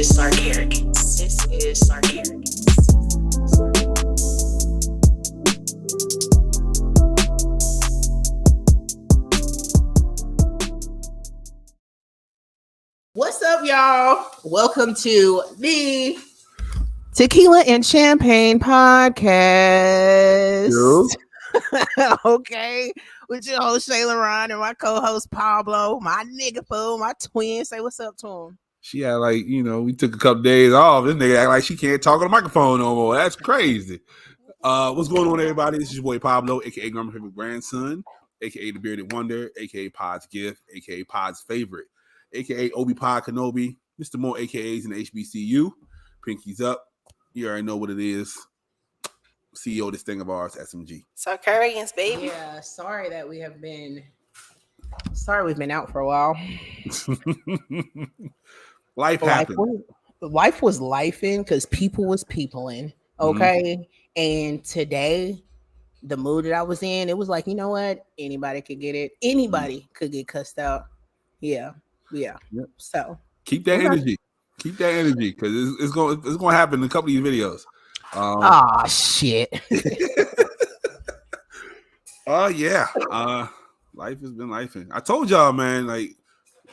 is Sarcarrogance. This is Sarcarrogance. What's up, y'all? Welcome to the Tequila and Champagne podcast. Okay, with your host Shae and my co-host Pablo, my nigga fool, my twin. Say what's up to him. She had like, we took a couple days off. This nigga act like she can't talk on the microphone no more. That's crazy. What's going on, everybody? This is your boy Pablo, aka Grandma's favorite grandson, aka the bearded wonder, aka Pod's gift, aka Pod's favorite, aka Obi Pod Kenobi, Mr. More AKAs in the HBCU. Pinkies up. You already know what it is. CEO of this thing of ours, SMG. Sarcarrogance, baby. Yeah, sorry we've been out for a while. Life happened. Life was lifing because people was peopling. Okay. Mm-hmm. And today, the mood that I was in, it was like, you know what? Anybody could get it. Anybody could get cussed out. Yeah. Yep. So keep that energy. Keep that energy because it's going to happen in a couple of these videos. Shit. Oh yeah. Life has been lifing. I told y'all, man, like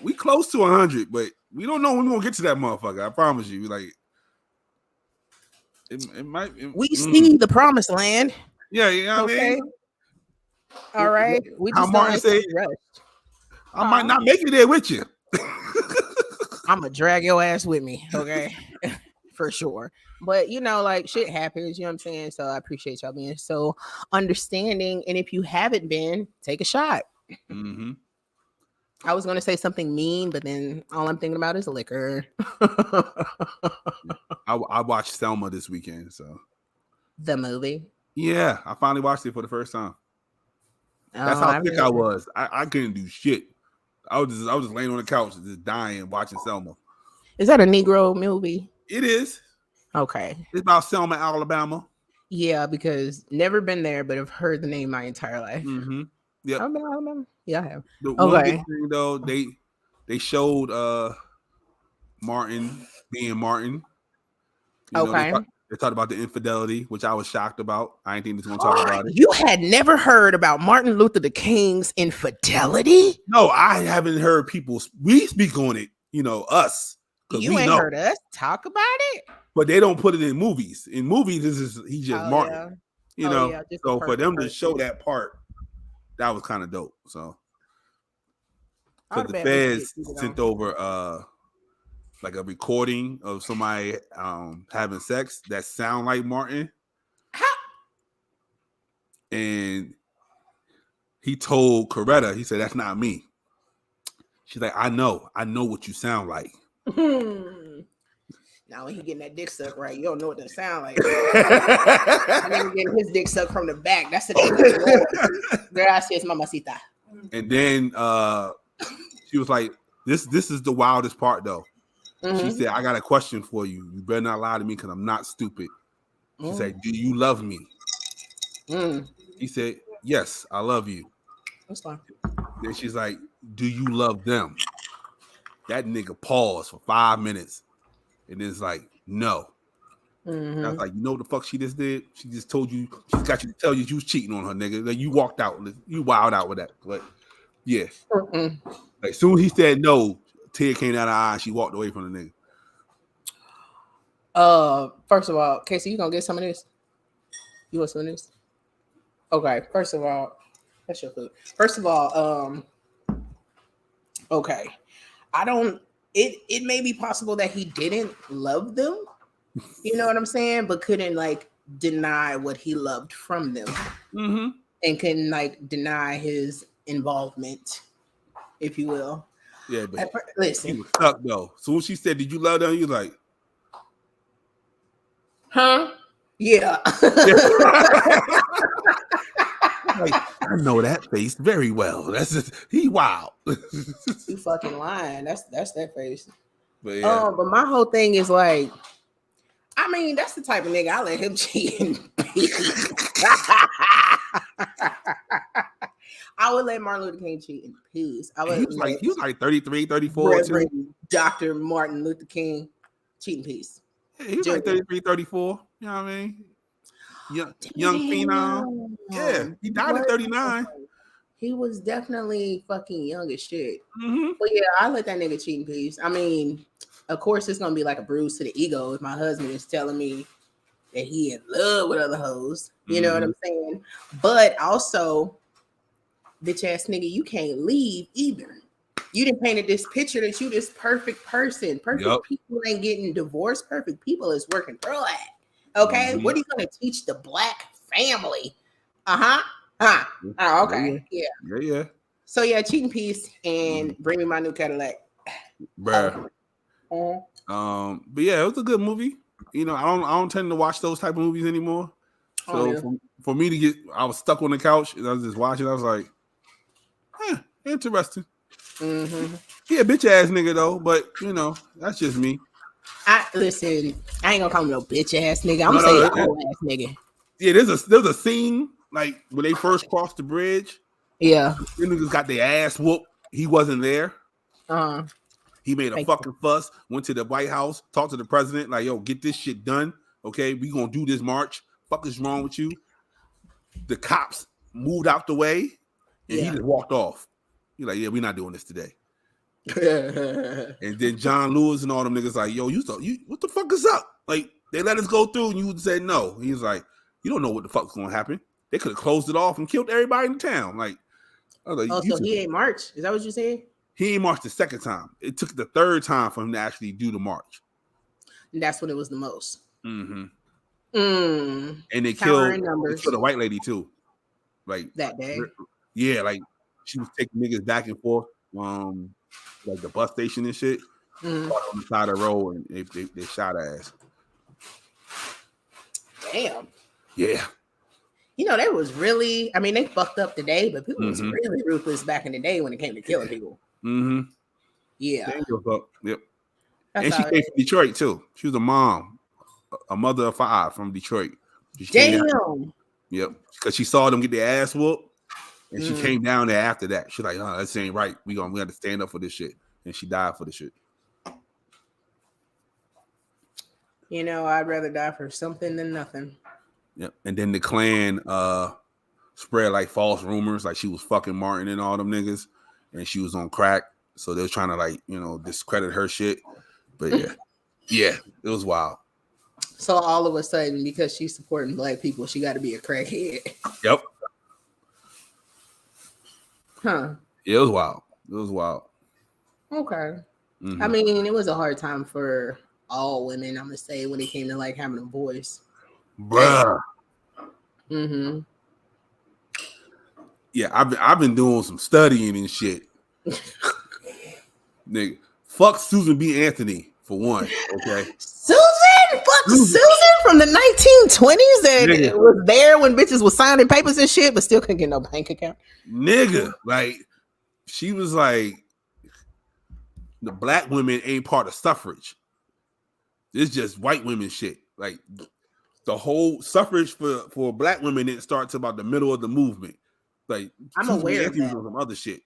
we close to 100, but we don't know when we're gonna get to that motherfucker. I promise you. Like it might. See the promised land. Yeah, you know what I mean. All right. We just Martin said, I might not make it there with you. I'm gonna drag your ass with me, okay? For sure. But like shit happens, you know what I'm saying? So I appreciate y'all being so understanding. And if you haven't been, take a shot. Mm-hmm. I was gonna say something mean, but then all I'm thinking about is liquor. I watched Selma this weekend, so the movie. Yeah, I finally watched it for the first time. That's how sick I was. I couldn't do shit. I was just laying on the couch, just dying, watching Selma. Is that a Negro movie? It is. Okay. It's about Selma, Alabama. Yeah, because never been there, but I've heard the name my entire life. Mm-hmm. Yeah. Alabama. Yeah, I have. The one good thing though, they showed Martin being Martin. Okay. They talked about the infidelity, which I was shocked about. I didn't think they was going to talk about it. You had never heard about Martin Luther King's infidelity? No, I haven't heard people. We speak on it, us. You ain't heard us talk about it? But they don't put it in movies. In movies, he's just Martin. Yeah. So for them to show that part, that was kind of dope. So because the feds sent over like a recording of somebody having sex that sound like Martin. And he told Coretta, he said, "That's not me." She's like, I know what you sound like. Now when he getting that dick sucked right, you don't know what that sound like. I never getting his dick sucked from the back. That's the gracias, mamacita. And then she was like, This is the wildest part though. Mm-hmm. She said, I got a question for you. You better not lie to me because I'm not stupid. She said, do you love me? He said, yes, I love you. That's fine. Then she's like, do you love them? That nigga paused for 5 minutes. And then it's like, no. Mm-hmm. I was like, you know what the fuck she just did? She just told you, she got you to tell you was cheating on her, nigga. Like, you walked out. You wild out with that. But yeah. Like, soon as he said no, tear came out of her eye. She walked away from the nigga. First of all, Kasey, you gonna get some of this? You want some of this? Okay. First of all, that's your food. First of all, okay. It may be possible that he didn't love them. You know what I'm saying? But couldn't deny what he loved from them. Mm-hmm. And couldn't deny his involvement, if you will. Yeah, but listen. He was stuck though. So when she said, did you love them? You like, huh? Yeah. Like, I know that face very well. That's just, he wild. You fucking lying. That's that face. But yeah. But my whole thing is like, I mean, that's the type of nigga I let him cheat in peace. I would let Martin Luther King cheat in peace. He was like 33, 34. Reverend Dr. Martin Luther King cheating piece. Yeah, he was like 33, 34. You know what I mean? Young phenom. Yeah, Damn. he died at 39. He was definitely fucking young as shit. Mm-hmm. But yeah, I let that nigga cheat in peace. I mean, of course, it's gonna be like a bruise to the ego if my husband is telling me that he in love with other hoes. You know what I'm saying? But also, bitch ass nigga, you can't leave either. You done painted this picture that you this perfect person. Perfect people ain't getting divorced. Perfect people is working through it. Okay, what are you gonna teach the black family? Okay, yeah. So yeah, cheating piece and bring me my new Cadillac, bruh. But yeah, it was a good movie. You know, I don't tend to watch those type of movies anymore. So for me to get, I was stuck on the couch and I was just watching. I was like, interesting. He a bitch ass nigga though, but you know, that's just me. Listen, I ain't gonna call him no bitch ass nigga. I'm gonna say whole ass nigga. Yeah, there's a scene like when they first crossed the bridge. Yeah, the niggas got their ass whooped. He wasn't there. He made a fucking fuss. Went to the White House, talked to the president, like, "Yo, get this shit done. Okay, we gonna do this march. Fuck is wrong with you?" The cops moved out the way, and he just walked off. He's like, "Yeah, we're not doing this today." And then John Lewis and all them niggas like, "Yo, you what the fuck is up?" Like, they let us go through, and you would say no. He's like, "You don't know what the fuck's gonna happen. They could have closed it off and killed everybody in the town." Like, I was like, so he ain't march? Is that what you saying? He ain't marched the second time. It took the third time for him to actually do the march. And that's when it was the most. And they killed a white lady too. Like that day. Yeah, like she was taking niggas back and forth, like the bus station and shit. On the side of the road, and they shot her ass. Damn. Yeah. You know, they was really, I mean, they fucked up today, but people was really ruthless back in the day when it came to killing people. Yeah. Yep. And she came from Detroit too. She was a mom, a mother of 5 from Detroit. Damn. Yep. Because she saw them get their ass whooped, and she came down there after that. She's like, "Oh, this ain't right. We have to stand up for this shit." And she died for the shit. You know, I'd rather die for something than nothing. Yep. And then the Klan spread like false rumors, like she was fucking Martin and all them niggas, and she was on crack. So they was trying to, like, you know, discredit her shit. But yeah, it was wild. So all of a sudden, because she's supporting black people, she got to be a crackhead. Yep. Huh. Yeah, it was wild. Okay. I mean, it was a hard time for all women, I'm gonna say, when it came to like having a voice. Bruh. Yeah, I've been doing some studying and shit. Nigga, fuck Susan B. Anthony for one. Okay, Susan from the 1920s that was there when bitches was signing papers and shit, but still couldn't get no bank account. Nigga, like, she was like, the black women ain't part of suffrage. It's just white women shit. Like, the whole suffrage for black women didn't start till about the middle of the movement. Like, I'm aware of that. Some other shit.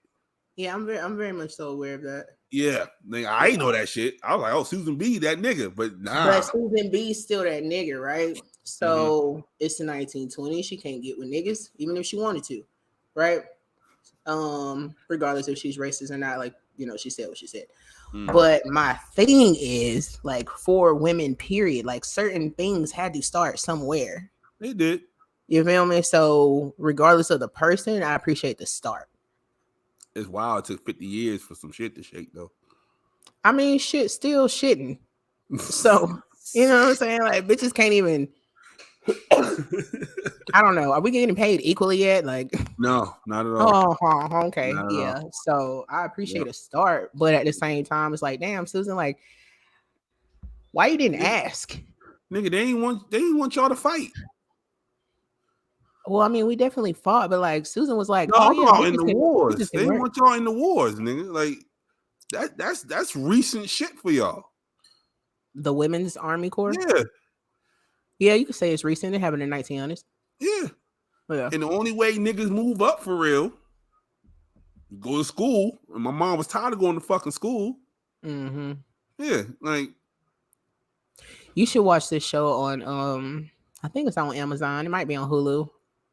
Yeah, I'm very much so aware of that. Yeah, nigga, I ain't know that shit. I was like, oh, Susan B, that nigga, but nah. But Susan B's still that nigga, right? So it's the 1920s. She can't get with niggas, even if she wanted to, right? Regardless if she's racist or not, like, you know, she said what she said. But my thing is, like, for women, period, like, certain things had to start somewhere. They did. You feel me? So regardless of the person, I appreciate the start. It's wild. It took 50 years for some shit to shake, though. I mean, shit still shitting. So, you know what I'm saying? Like, bitches can't even. I don't know. Are we getting paid equally yet? Like, no, not at all. Oh, okay. Yeah. So I appreciate a start, but at the same time, it's like, damn, Susan, like, why you didn't ask? Nigga, they ain't want y'all to fight. Well, I mean, we definitely fought, but like Susan was like, "Oh yeah, in the wars, they didn't want y'all in the wars, nigga. Like that's recent shit for y'all." The Women's Army Corps. Yeah, you could say it's recent. It happened in 1900s. Yeah. And the only way niggas move up for real, you go to school. And my mom was tired of going to fucking school. Yeah, like, You should watch this show on I think it's on Amazon. It might be on Hulu.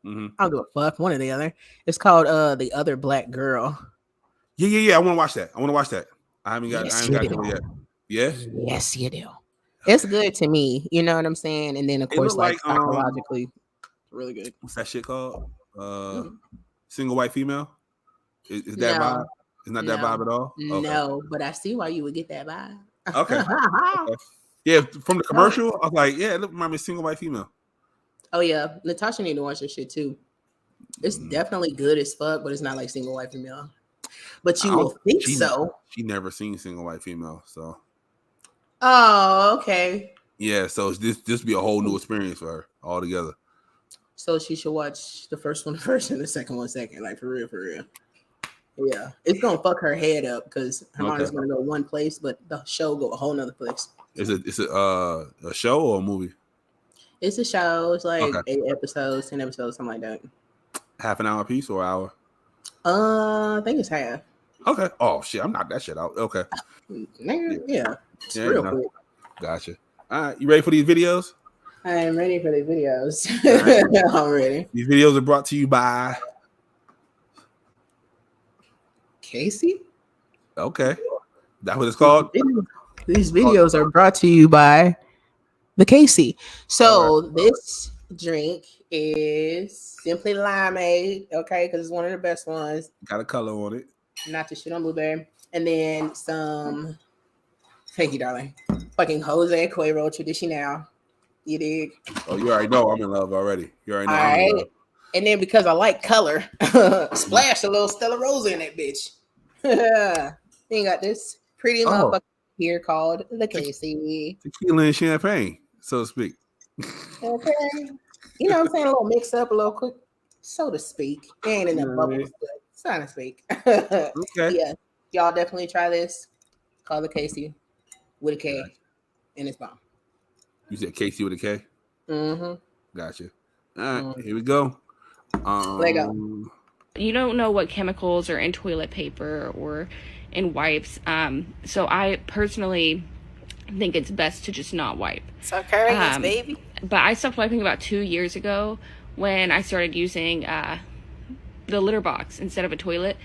Mm-hmm. I don't give a fuck. One or the other. It's called The Other Black Girl. Yeah. I want to watch that. I haven't got Yes, to you it do. yet. Yeah. Yes, you do. It's good to me. You know what I'm saying? And then of It course, look like like psychologically, really good. what's that shit called? Mm. Single white female. Is that No, vibe? It's not that vibe at all. Okay. no, but I see why you would get that vibe. Okay. Yeah, from the No. commercial, I was like, yeah, it looked remind me of single white female. Oh yeah, Natasha need to watch this shit too. It's definitely good as fuck, but it's not like single white female. But you will think so. She never seen single white female, so. Oh, okay. Yeah, so this be a whole new experience for her altogether. So she should watch the first one first and the second one second, like for real, for real. Yeah, it's gonna fuck her head up because her mind is gonna go one place, but the show go a whole nother place. Is it a show or a movie? It's a show. It's like 8 episodes, 10 episodes, something like that. Half an hour piece or hour? I think it's half. Okay. Oh shit, I'm not that shit out. Okay. Yeah. It's real quick. Gotcha. All right, you ready for these videos? I am ready for the videos. Right. I'm ready. These videos are brought to you by Kasey. Okay, that's what it's called. These videos are brought to you by the Kasey. So this drink is simply limeade, okay, because it's one of the best ones. Got a color on it. Not to shit on blueberry, and then some. Thank you, darling. Fucking Jose Cuervo traditional. You dig? Oh, you already know I'm in love already. You already know. All I'm in right. love. And then because I like color, splash a little Stella Rosa in that bitch. Then got this pretty motherfucker here called the Kasey. Tequila and champagne, so to speak. Okay. You know what I'm saying? A little mix up, a little quick, so to speak. It ain't in the bubbles, but so to speak. Okay. Yeah. Y'all definitely try this. Call the Kasey with a K. And it's bomb. You said Kasey with a K? Mm-hmm. Gotcha. All right, here we go. Lego. You don't know what chemicals are in toilet paper or in wipes. So I personally think it's best to just not wipe. Sarcarrogance, baby. But I stopped wiping about 2 years ago when I started using the litter box instead of a toilet.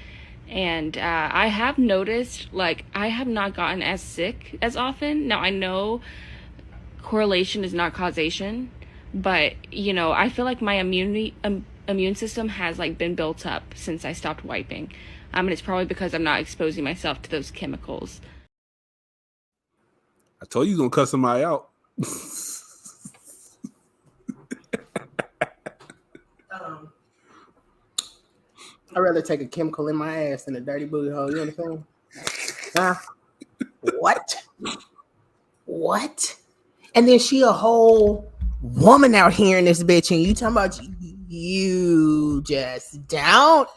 And I have noticed, like, I have not gotten as sick as often. Now, I know correlation is not causation, but, you know, I feel like my immune system has, like, been built up since I stopped wiping. And it's probably because I'm not exposing myself to those chemicals. I told you gonna cut somebody out. I'd rather take a chemical in my ass than a dirty booty hole. You understand? What? What? And then she a whole woman out here in this bitch, and you talking about you just don't?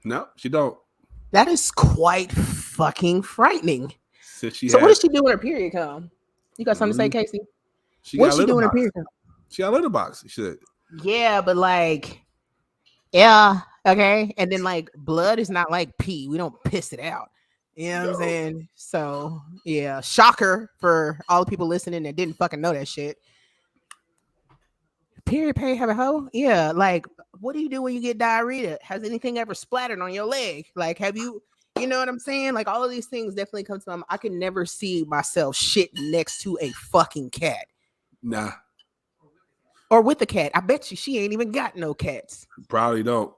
No, she don't. That is quite fucking frightening. So what does she do when her period come? You got something to say, Kasey? What's she doing her period come? She got a litter box. She said. Yeah, but like, yeah, okay. And then like blood is not like pee. We don't piss it out. You know what I'm saying? So yeah, shocker for all the people listening that didn't fucking know that shit. Period pain have a hoe? Yeah, like what do you do when you get diarrhea? Has anything ever splattered on your leg? Like, have you know what I'm saying? Like all of these things definitely come to mind. I can never see myself shit next to a fucking cat. Nah. Or with the cat. I bet you she ain't even got no cats. Probably don't.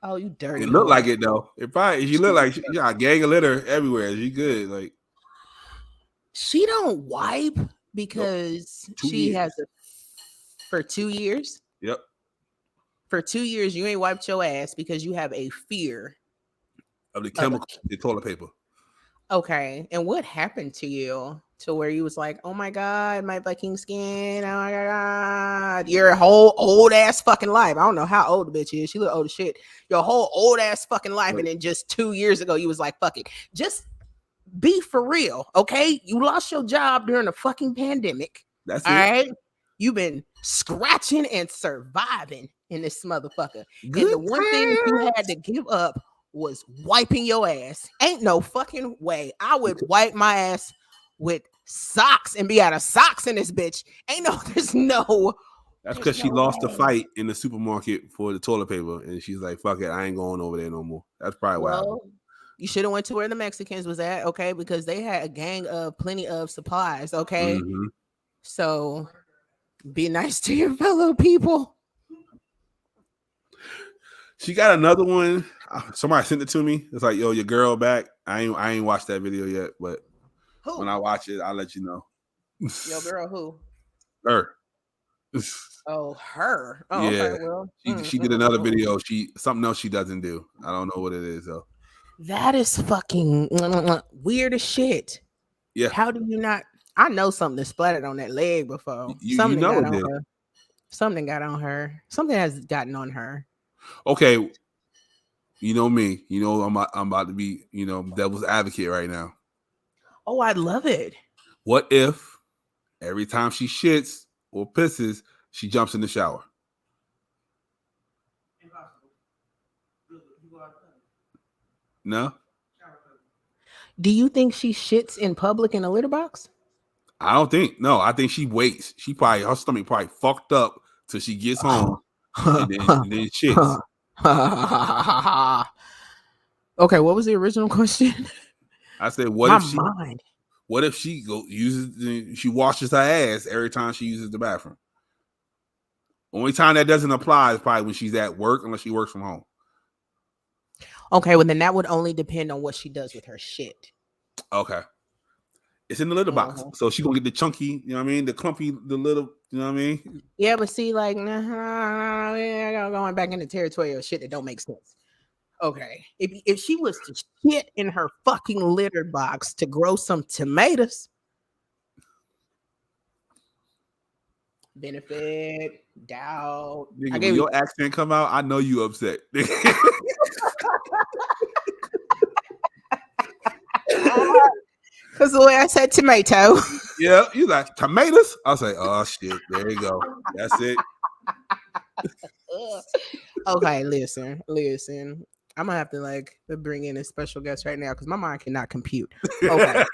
Oh, you dirty. It look like it though. If she look like she got a gang of litter everywhere, she good. Like she don't wipe because she has for 2 years. Yep. For 2 years, you ain't wiped your ass because you have a fear of the chemical, the toilet paper. Okay. And what happened to you to where you was like, oh my God, my fucking skin. Oh my God. Your whole old ass fucking life. I don't know how old the bitch is. She look old as shit. Your whole old ass fucking life. And then just 2 years ago, you was like, fuck it. Just be for real. Okay. You lost your job during the fucking pandemic. That's all it. Right. You've been scratching and surviving in this motherfucker. Good and the one thing that you had to give up was wiping your ass. Ain't no fucking way I would wipe my ass with socks and be out of socks in this bitch. There's no. That's There's because she no lost the way. fight in the supermarket for the toilet paper, and she's like, "Fuck it, I ain't going over there no more." That's probably why. Well, you should have went to where the Mexicans was at, okay? Because they had a gang of plenty of supplies, okay? Mm-hmm. So be nice to your fellow people. She got another one. Somebody sent it to me. It's like, "Yo, your girl back." I ain't watched that video yet, but Who? when I watch it, I'll let you know. Your girl who? Her. Oh, her. Oh, Yeah. okay. Well, She did another video. Something else she doesn't do. I don't know what it is though. that is fucking weird as shit. Yeah. How do you not? I know something that splattered on that leg before. You know got it on did. her. Something got on her. Something has gotten on her. Okay. You know me. You know I'm about to be, devil's advocate right now. Oh, I love it. What if every time she shits or pisses, she jumps in the shower? No? Do you think she shits in public in a litter box? I don't think. No, I think she waits. Her stomach probably fucked up till she gets home and then shits. Okay, what was the original question? I said, Mind. what if she she washes her ass every time she uses the bathroom? Only time that doesn't apply is probably when she's at work, unless she works from home. Okay, well then that would only depend on what she does with her shit. Okay. It's in the litter box. So she gonna get the chunky, you know what I mean? The clumpy, the little, you know what I mean? Yeah, but see, like, going back into territory of shit that don't make sense. Okay. If she was to shit in her fucking litter box to grow some tomatoes, benefit, doubt. Nigga, when your accent come out, I know you upset. Because the way I said tomato. Yeah, you like tomatoes? I was like, oh shit, there you go. That's it. Okay, listen. I'm gonna have to bring in a special guest right now because my mind cannot compute. Okay.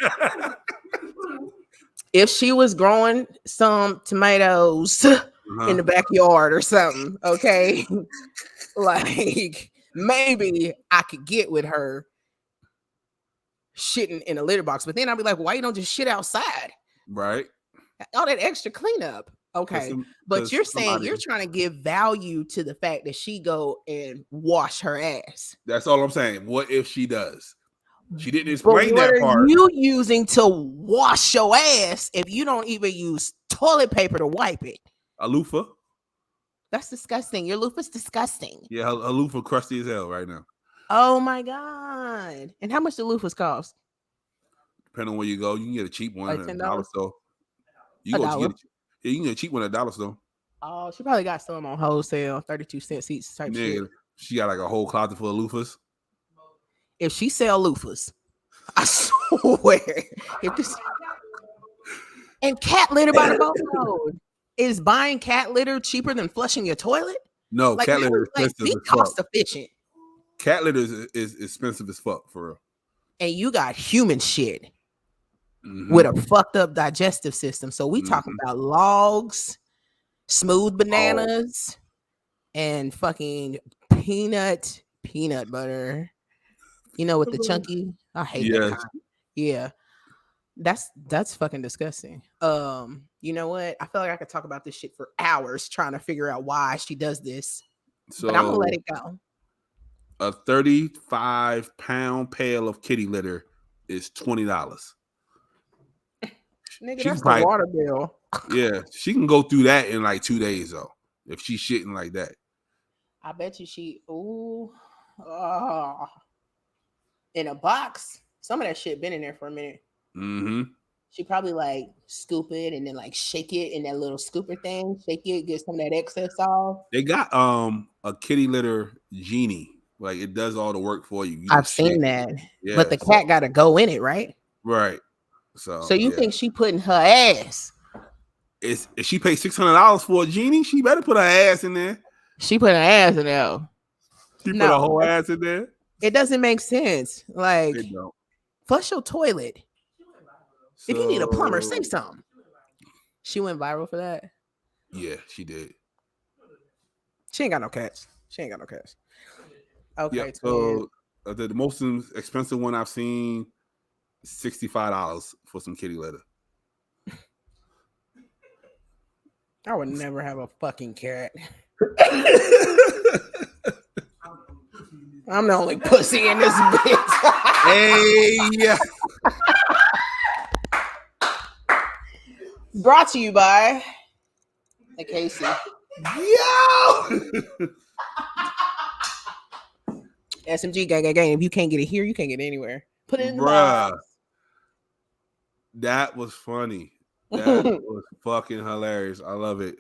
If she was growing some tomatoes in the backyard or something, okay, like maybe I could get with her shitting in a litter box, but then I'll be like, why you don't just shit outside? Right. All that extra cleanup. Okay. But you're saying you're trying to give value to the fact that she go and wash her ass. That's all I'm saying. What if she does? She didn't explain that part. What are you using to wash your ass if you don't even use toilet paper to wipe it? A loofah. That's disgusting. Your loofah's disgusting. Yeah, her loofah crusty as hell right now. Oh my God. And how much do loofahs cost? Depending on where you go, you can get a cheap one at $1 store. You can get a cheap one at $1 store. Oh, she probably got some on wholesale, 32 cents each type shit. She got like a whole closet full of loofahs. If she sell loofahs, I swear. And cat litter by the boatload. Is buying cat litter cheaper than flushing your toilet? No, cat litter is expensive. Be cost efficient. Cat litter is expensive as fuck, for real. And you got human shit with a fucked up digestive system. So we talking about logs, smooth bananas, and fucking peanut butter. You know, with the chunky. I hate that kind. Yeah. That's fucking disgusting. You know what? I feel like I could talk about this shit for hours trying to figure out why she does this. So, but I'm gonna let it go. A 35-pound pail of kitty litter is $20. Nigga, that's the water bill. Yeah, she can go through that in like 2 days though, if she's shitting like that. I bet you in a box. Some of that shit been in there for a minute. She probably scoop it and then shake it in that little scooper thing. Shake it, get some of that excess off. They got a kitty litter genie. Like it does all the work for you. I've seen that. Yeah, but the cat got to go in it, right? Right. So you think she putting her ass? If she paid $600 for a genie, she better put her ass in there. She put her ass in there. She put her whole ass in there. It doesn't make sense. It don't. Flush your toilet. If you need a plumber, say So, something. She went viral for that. yeah, she did. She ain't got no cats. Okay, Yep. twin. So the most expensive one I've seen, $65 for some kitty litter. I would never have a fucking cat. I'm the only pussy in this bitch. Hey, Brought to you by the Kasey. yo, SMG gang. If you can't get it here, you can't get it anywhere. Put it in the bruh, box. that was funny. That was fucking hilarious. I love it.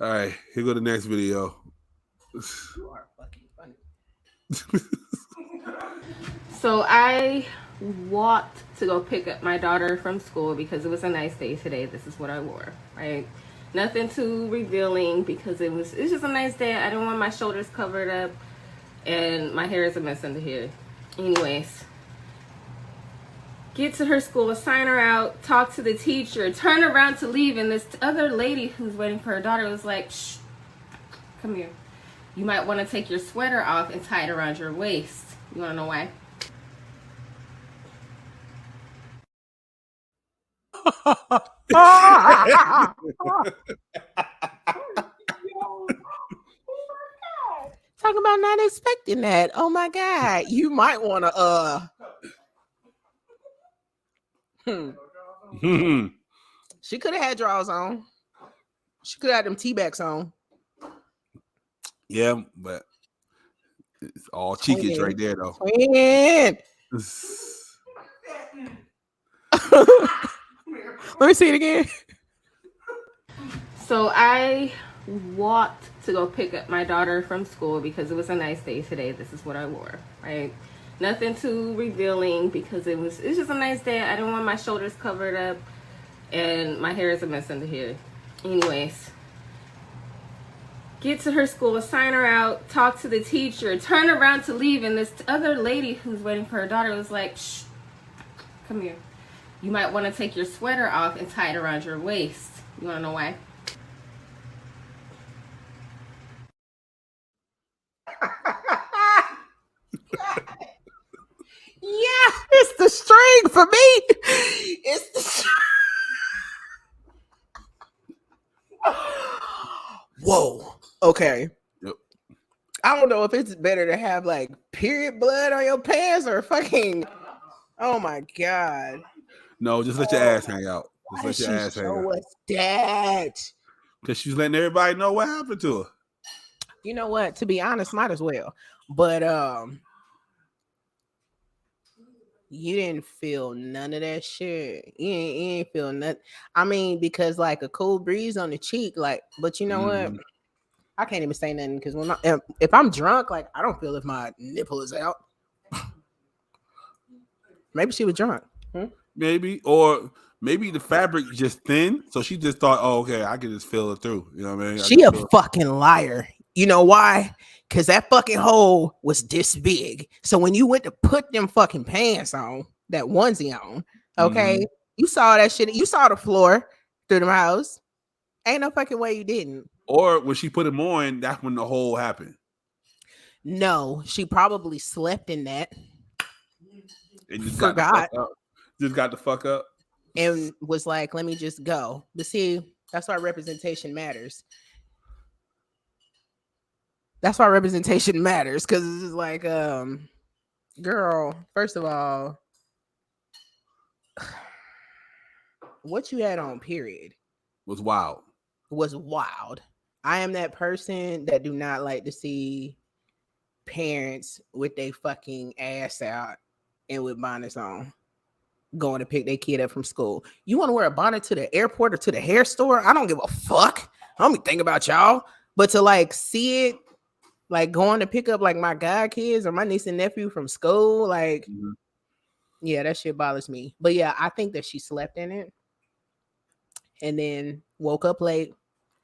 All right, here go the next video. You are fucking funny. So I walked to go pick up my daughter from school because it was a nice day today. This is what I wore, right? Nothing too revealing because it's just a nice day. I didn't want my shoulders covered up and my hair is a mess under here. Anyways, get to her school, sign her out, talk to the teacher, turn around to leave, and this other lady who's waiting for her daughter was like, shh, come here. You might want to take your sweater off and tie it around your waist. You want to know why? Talking about not expecting that. Oh my god. You might want to She could have had drawers on. She could have had them T-backs on. Yeah, but it's all cheekage right there, though. Twin. Let me see it again. So I walked to go pick up my daughter from school because it was a nice day today. This is what I wore, right? Nothing too revealing because it's just a nice day. I didn't want my shoulders covered up and my hair is a mess under here. Anyways, get to her school, sign her out, talk to the teacher, turn around to leave, and this other lady who's waiting for her daughter was like, shh, come here. You might want to take your sweater off and tie it around your waist. You want to know why? Yeah, it's the string for me. It's the string. Whoa. Okay. Yep. I don't know if it's better to have like period blood on your pants or fucking. Oh my god. No, just let your ass hang out. Just Why let did your she ass hang show out. us that? Because she's letting everybody know what happened to her. You know what? To be honest, might as well. But you didn't feel none of that shit. You ain't feel nothing. I mean, because like a cool breeze on the cheek, like. But you know what? I can't even say nothing because if I'm drunk, like I don't feel if my nipple is out. Maybe she was drunk. Maybe, or maybe the fabric just thin, so she just thought, "Oh, okay, I can just feel it through." You know what I mean? She a fucking liar. You know why? Because that fucking hole was this big. So when you went to put them fucking pants on, that onesie on, okay, you saw that shit. You saw the floor through the house. Ain't no fucking way you didn't. Or when she put him on, that's when the hole happened. No, she probably slept in that. And just Forgot. got the fuck up. And was like, let me just go. But see, that's why representation matters. That's why representation matters. Cause it's like, girl, first of all, what you had on, period, Was wild. was wild. I am that person that do not like to see parents with their fucking ass out and with bonnets on going to pick their kid up from school. You want to wear a bonnet to the airport or to the hair store? I don't give a fuck. I don't be thinking about y'all. But to like see it, like going to pick up like my god kids or my niece and nephew from school, like, yeah, that shit bothers me. But yeah, I think that she slept in it and then woke up late.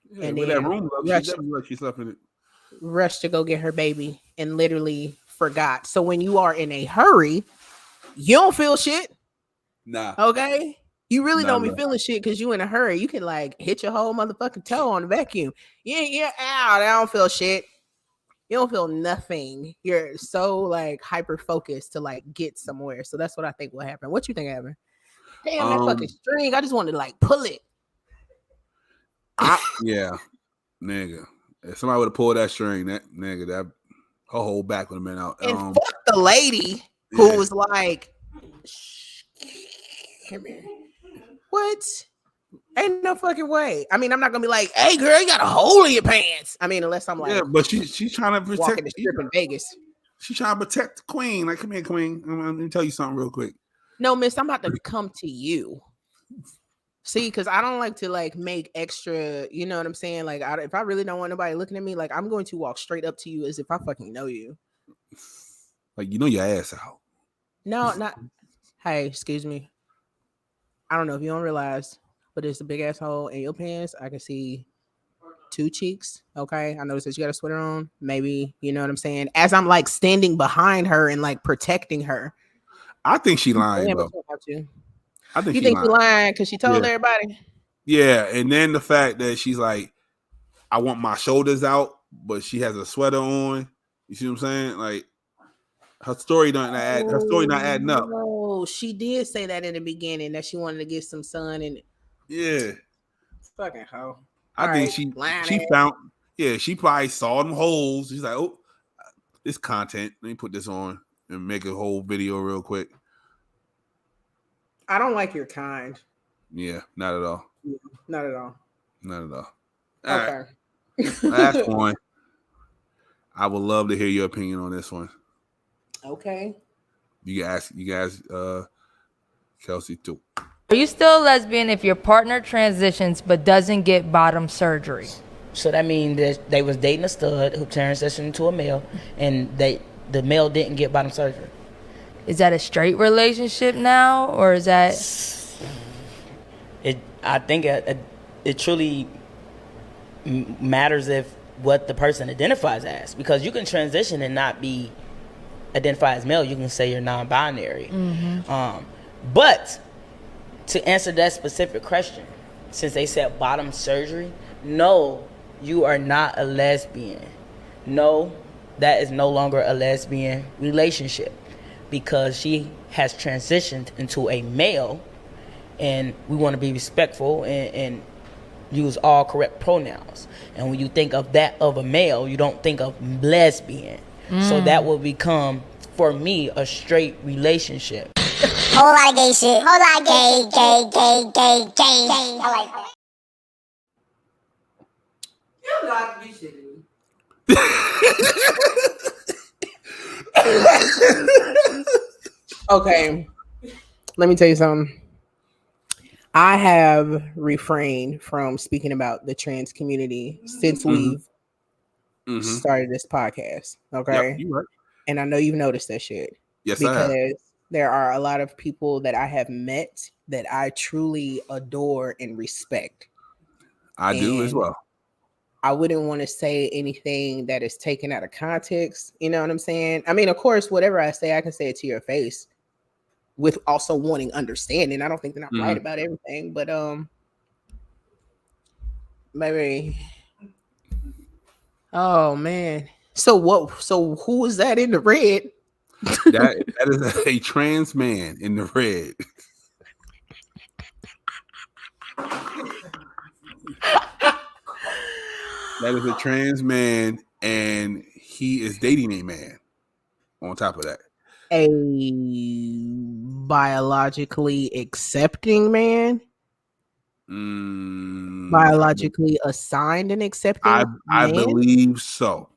Yeah, and with then that room, she slept in it. Rushed to go get her baby and literally forgot. So when you are in a hurry, you don't feel shit. Nah. Okay. You really Not don't at be all. feeling shit because you in a hurry. You can like hit your whole motherfucking toe on the vacuum. Yeah, ow, I don't feel shit. You don't feel nothing. You're so like hyper focused to like get somewhere. So that's what I think will happen. What you think happened? Damn, that fucking string. I just wanted to like pull it. Yeah, nigga. If somebody would have pulled that string, that nigga, that her whole back would have been out. And fuck the lady who was like, come here. What? Ain't no fucking way. I mean, I'm not gonna be like, hey girl, you got a hole in your pants. I mean, unless I'm like, yeah, but she's trying to protect. walking the strip in Vegas. She's trying to protect the queen. Like, come here, queen. Let me tell you something real quick. No, miss, I'm about to come to you. See, because I don't like to like make extra, you know what I'm saying? Like, if I really don't want nobody looking at me, like I'm going to walk straight up to you as if I fucking know you. Like, you know your ass out. No, not. Hey, excuse me. I don't know if you don't realize, but it's a big asshole in your pants. I can see 2 cheeks. Okay, I noticed that you got a sweater on. Maybe you know what I'm saying. As I'm like standing behind her and like protecting her. I think she lying, Damn, though. I think you she think she lying. lying because she told everybody? Yeah, and then the fact that she's like, I want my shoulders out, but she has a sweater on. You see what I'm saying? Like, her story not adding up. No, she did say that in the beginning that she wanted to get some sun and Yeah, fucking hoe. I think she found. Yeah, she probably saw them holes. She's like, oh, this content. Let me put this on and make a whole video real quick. I don't like your kind. Yeah, not at all. Not at all. Not at all. Okay. Right. Last one. I would love to hear your opinion on this one. Okay. You guys, Kelsey too. Are you still a lesbian if your partner transitions but doesn't get bottom surgery? So that means that they was dating a stud who transitioned into a male, and the male didn't get bottom surgery. Is that a straight relationship now, or is that? I think it truly matters if what the person identifies as, because you can transition and not be identified as male. You can say you're non-binary. Mm-hmm. But to answer that specific question, since they said bottom surgery, no, you are not a lesbian. No, that is no longer a lesbian relationship, because she has transitioned into a male, and we want to be respectful and use all correct pronouns. And when you think of that of a male, you don't think of lesbian. So that will become, for me, a straight relationship. Whole lot of gay shit. Whole lot of gay. I like that. You got to be shitting me. Okay, let me tell you something. I have refrained from speaking about the trans community since we've started this podcast. Okay, Yep, you right. and I know you've noticed that shit. Yes, I have. Because there are a lot of people that I have met that I truly adore and respect. I do as well. I wouldn't want to say anything that is taken out of context. You know what I'm saying? I mean, of course, whatever I say, I can say it to your face with also wanting understanding. I don't think that I'm right about everything, but maybe. Oh man. So who is that in the red? That is a trans man in the red. That is a trans man, and he is dating a man. On top of that, A biologically accepting man, biologically assigned and accepting. I believe so.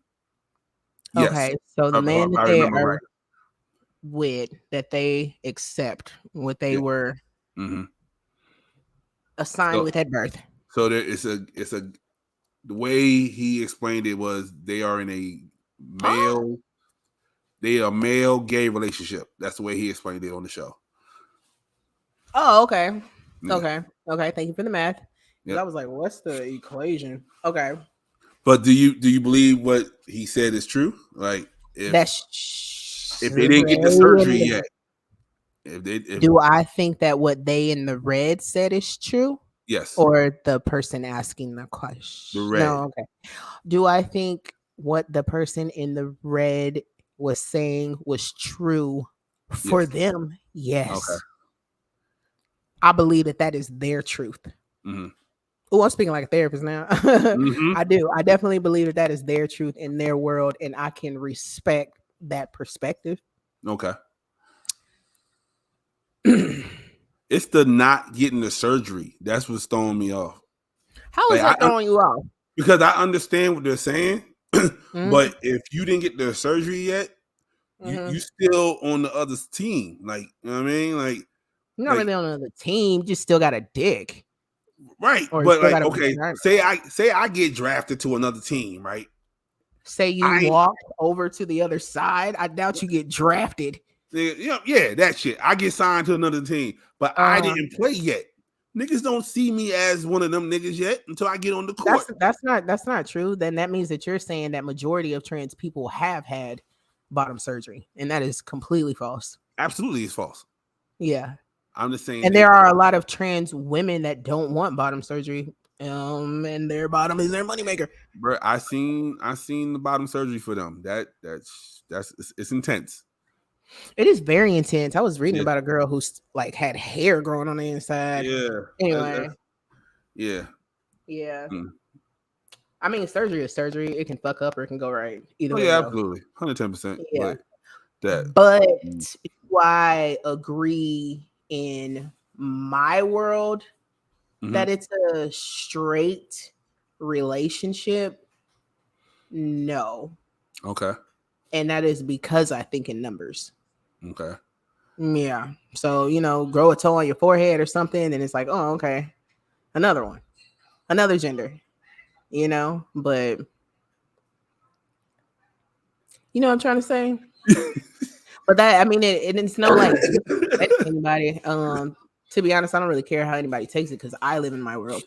Yes. Okay, so the man that I they remember are right. with, that they accept what they were assigned with at birth. So there is the way he explained it was they are in a male gay relationship. That's the way he explained it on the show. Oh, okay. Yeah. Okay. Thank you for the math. Yep. I was like, what's the equation? Okay. But do you believe what he said is true? Like if they didn't get the surgery yet, If Do I think that what they in the red said is true? yes, Or the person asking the the question? red. No, okay. Do I think what the person in the red was saying was true for Yes. them? Okay. Yes. I believe that that is their truth. Mm-hmm. Oh, I'm speaking like a therapist now. Mm-hmm. I do. I definitely believe that that is their truth in their world, and I can respect that perspective. Okay. It's the not getting the surgery. That's what's throwing me off. How is Like that throwing you off? because I understand what they're saying, Mhm, but if you didn't get the surgery yet, mhm. you still on the other team. Like, you know what I mean? You're not Like really on another team. You just still got a dick, right. or you But still like, got a okay, vagina. say I get drafted to another team, right? Say you I walk over to the other side. I doubt you get drafted. yeah, that shit. I get signed to another team, but I Uh, didn't play yet. Niggas don't see me as one of them niggas yet until I get on the court. that's not true. Then that means that you're saying that majority of trans people have had bottom surgery, and that is completely false. Absolutely, it's false. Yeah, I'm just saying and they, there are a lot of trans women that don't want bottom surgery, and their bottom is their moneymaker. bro. I seen the bottom surgery for them. That's it's intense. It is very intense. I was reading Yeah, about a girl who's like had hair growing on the inside. yeah, Anyway, yeah. yeah. Mm. I mean, surgery is surgery. It can fuck up or it can go right. Either Oh way it yeah, goes. absolutely, 110%. Yeah. But that, But mm, do I agree in my world mhm. that it's a straight relationship? No. Okay, And that is because I think in numbers. okay, Yeah. So, grow a toe on your forehead or something, and it's like, oh, okay. Another one. Another gender. But you know what I'm trying to say? But that, I mean, it's no like disrespect to anybody. To be honest, I don't really care how anybody takes it because I live in my world.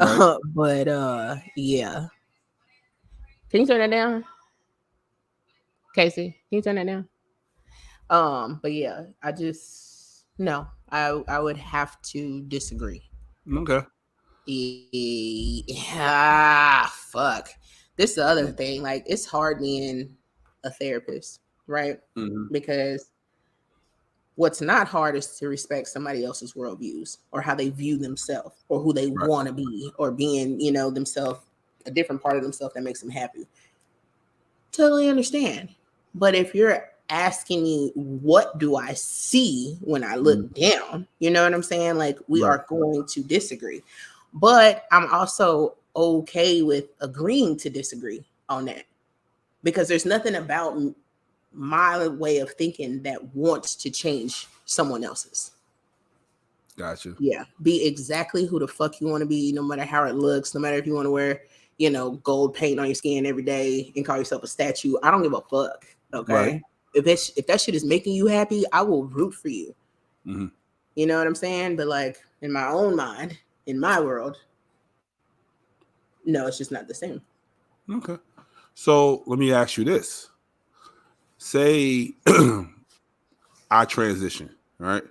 right. But yeah. Can you turn that down, Kasey? Can you turn that down? But yeah, I just no, I would have to disagree. Okay. Yeah, fuck. This is the other thing. Like, it's hard being a therapist, right? Mm-hmm. Because what's not hard is to respect somebody else's worldviews or how they view themselves or who they Right. want to be or being, themselves, a different part of themselves that makes them happy. Totally understand. But if you're asking me, what do I see when I look down? You know what I'm saying? Like, we Right. are going to disagree. But I'm also okay with agreeing to disagree on that because there's nothing about my way of thinking that wants to change someone else's. Gotcha. Yeah. Be exactly who the fuck you want to be, no matter how it looks, no matter if you want to wear, gold paint on your skin every day and call yourself a statue. I don't give a fuck. Okay. Right. If that shit is making you happy, I will root for you. Mm-hmm. You know what I'm saying? But like in my own mind, in my world, no, it's just not the same. Okay. So let me ask you this. Say I transition, right?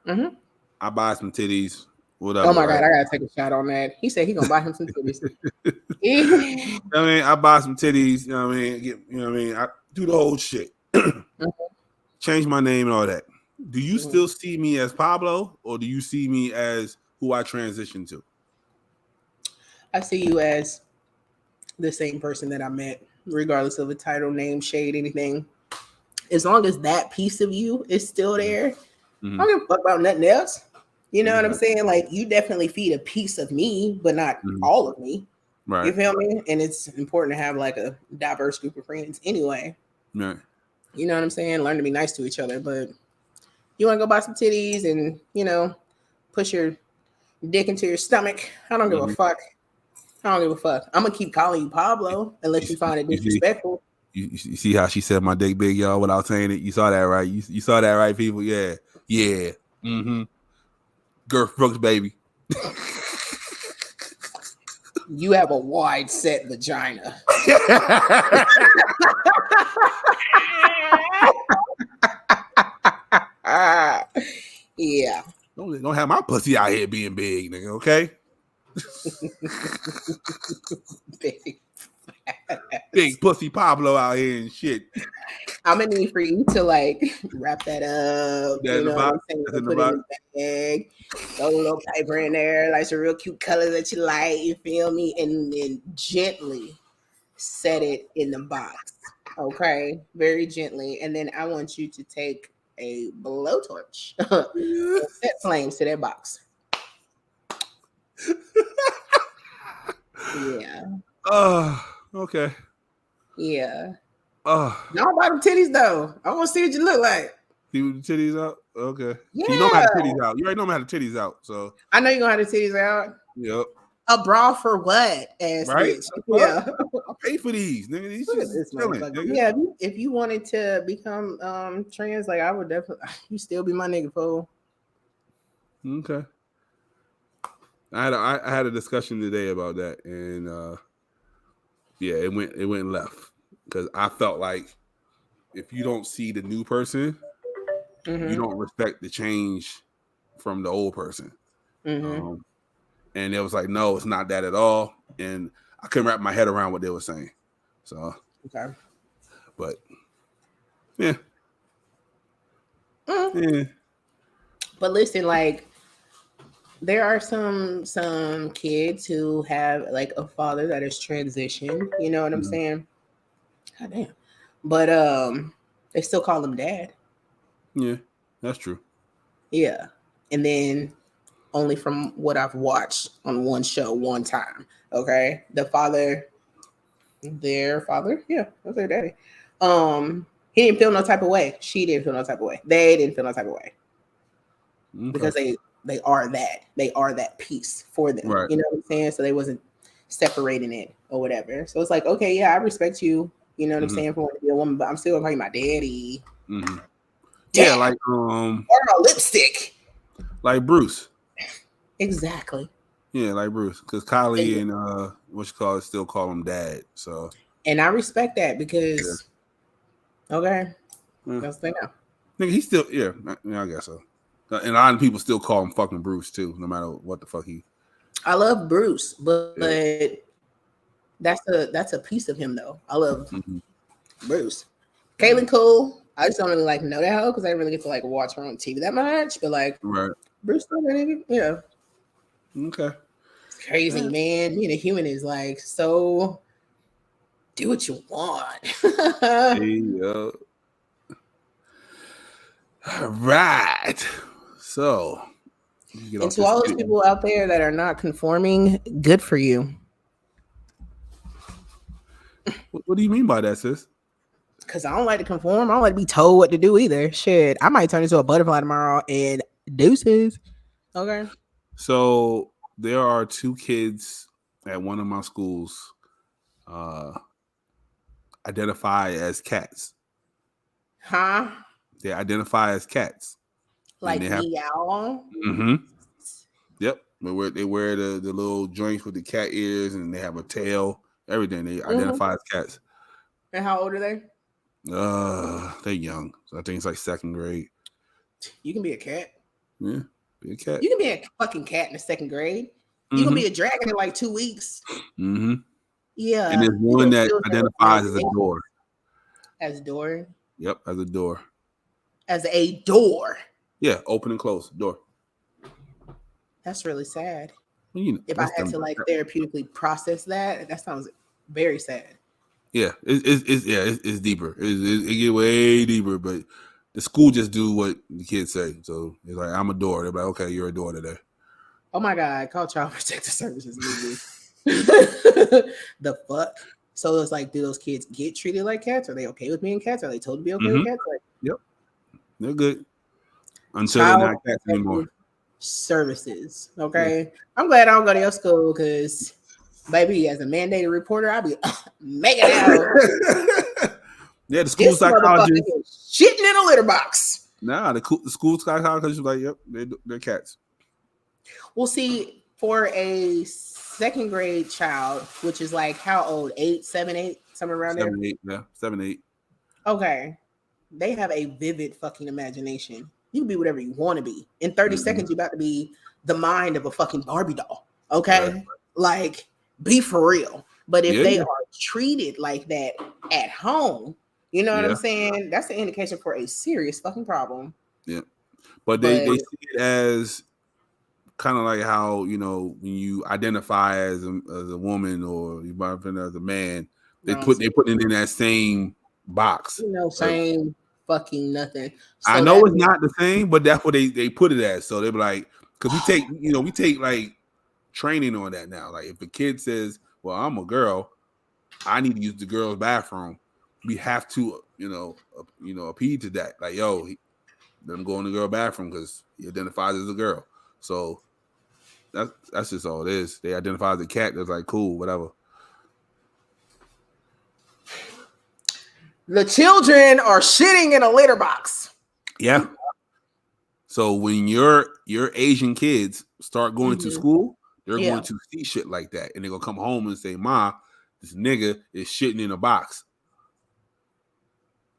Mm-hmm. I buy some titties, whatever. Oh my right? God, I gotta take a shot on that. He said he gonna buy him some titties. I mean, I buy some titties, you know what I mean? I do the whole shit. Change my name and all that. Do you still see me as Pablo or do you see me as who I transitioned to? I see you as the same person that I met, regardless of a title, name, shade, anything. As long as that piece of you is still there, I don't give a fuck about nothing else. You know what I'm saying? Like, you definitely feed a piece of me, but not all of me. Right. You feel me? And it's important to have like a diverse group of friends anyway. Right. You know what I'm saying? Learn to be nice to each other. But you want to go buy some titties and, push your dick into your stomach. I don't give a fuck. I don't give a fuck. I'm going to keep calling you Pablo unless you find it disrespectful. You see how she said my dick big, y'all, without saying it? You saw that, right? You saw that, right, people? Yeah. Yeah. Mm-hmm. Girth Brooks, baby. You have a wide set vagina. Yeah. Don't have my pussy out here being big, nigga. Okay. Big pussy Pablo out here and shit. I'm gonna need for you to like wrap that up. That You in the know what I'm box? saying? That's in the Put it in box? the bag. Throw a little paper in there, like some real cute colors that you like. You feel me? And then gently set it in the box. Okay, very gently. And then I want you to take a blowtorch and set flames to that box. Yeah, Okay. yeah. Oh, Not about them titties though. I want to see what you look like. see with the titties out? Okay. Yeah, You know how the titties out. You already know how the titties out. So, I know you're gonna have the titties out. yep. A bra for what, ass Right? bitch? What? Yeah. I pay for these, nigga. These Look at just this chilling, motherfucker. nigga. Yeah, if you wanted to become trans, like I would definitely, you still be my nigga, fool. Okay. I had a discussion today about that, and yeah, it went left because I felt like if you don't see the new person, you don't respect the change from the old person. And it was like, no, it's not that at all. And I couldn't wrap my head around what they were saying. So, Okay. but yeah. Yeah. But listen, like there are some kids who have like a father that is transitioned. You know what I'm saying? God damn. But they still call him dad. Yeah, that's true. Yeah. And then only from what I've watched on one show one time. Okay. Their father, yeah, that's their daddy. He didn't feel no type of way. She didn't feel no type of way. They didn't feel no type of way. Okay. Because they are that piece for them. Right. You know what I'm saying? So they wasn't separating it or whatever. So it's like, okay, yeah, I respect you. You know what I'm saying, for wanting to be a woman, but I'm still gonna call you my daddy. Yeah, like or my lipstick. Like Bruce. Exactly. Yeah, like Bruce, because Kylie and what you call it still call him dad. So, and I respect that because, okay, that's the thing now. Nigga, he's still I guess so. And a lot of people still call him fucking Bruce too, no matter what the fuck he. I love Bruce, but that's a piece of him though. I love Bruce. Caitlyn cool. I just don't really like know that hoe because I didn't really get to like watch her on TV that much. But like Bruce, yeah. Okay. It's crazy, man. Being a human is like so. Do what you want. All right. So, and to all those people out there that are not conforming, good for you. What do you mean by that, sis? Because I don't like to conform. I don't like to be told what to do either. Shit, I might turn into a butterfly tomorrow and deuces. Okay. So there are 2 kids at one of my schools identify as cats. Huh? They identify as cats. Like meow. Yep. They wear the little joints with the cat ears and they have a tail. Everything. They identify as cats. And how old are they? They're young. So I think it's like 2nd grade. You can be a cat. Yeah, be a cat. You can be a fucking cat in the 2nd grade. You can be a dragon in like 2 weeks. Yeah. And there's one that identifies as a door. As a door? Yep, as a door. As a door. Yeah, open and close door. That's really sad. Well, you know, if I had to like therapeutically process that sounds very sad. Yeah, it's deeper. It get way deeper, but the school just do what the kids say. So it's like, I'm a door. They're like, okay, you're a door today. Oh my God, call Child Protective Services movie. The fuck? So it's like, do those kids get treated like cats? Are they okay with being cats? Are they told to be okay with cats? Like, yep, they're good until they're not cats anymore. Services, okay. Yeah. I'm glad I don't go to your school because, baby, as a mandated reporter, I'll be making out. Yeah, the school psychologist shitting in a litter box. Nah, the school psychologist was like, yep, they're cats. Well, see, for a 2nd grade child, which is like how old? 7, 8, somewhere around 7, 8, yeah, 7, 8. Okay, they have a vivid fucking imagination. You can be whatever you want to be. In 30 seconds, you're about to be the mind of a fucking Barbie doll. Okay? Right. Like, be for real. But if Yeah, they yeah. are treated like that at home, you know what I'm saying? That's an indication for a serious fucking problem. Yeah. But they see it as kind of like how, you know, when you identify as a woman or you identify as a man, they put it in that same box. You know, same fucking nothing. So I know it's not the same, but that's what they put it as. So they're like, because we take like training on that now. Like if a kid says, "Well, I'm a girl, I need to use the girl's bathroom," we have to, appeal to that. Like, yo, let him go in the girl bathroom because he identifies as a girl. So that's just all it is. They identify as a cat. That's like cool, whatever. The children are shitting in a litter box. Yeah. So when your Asian kids start going to school, they're going to see shit like that, and they're gonna come home and say, "Ma, this nigga is shitting in a box."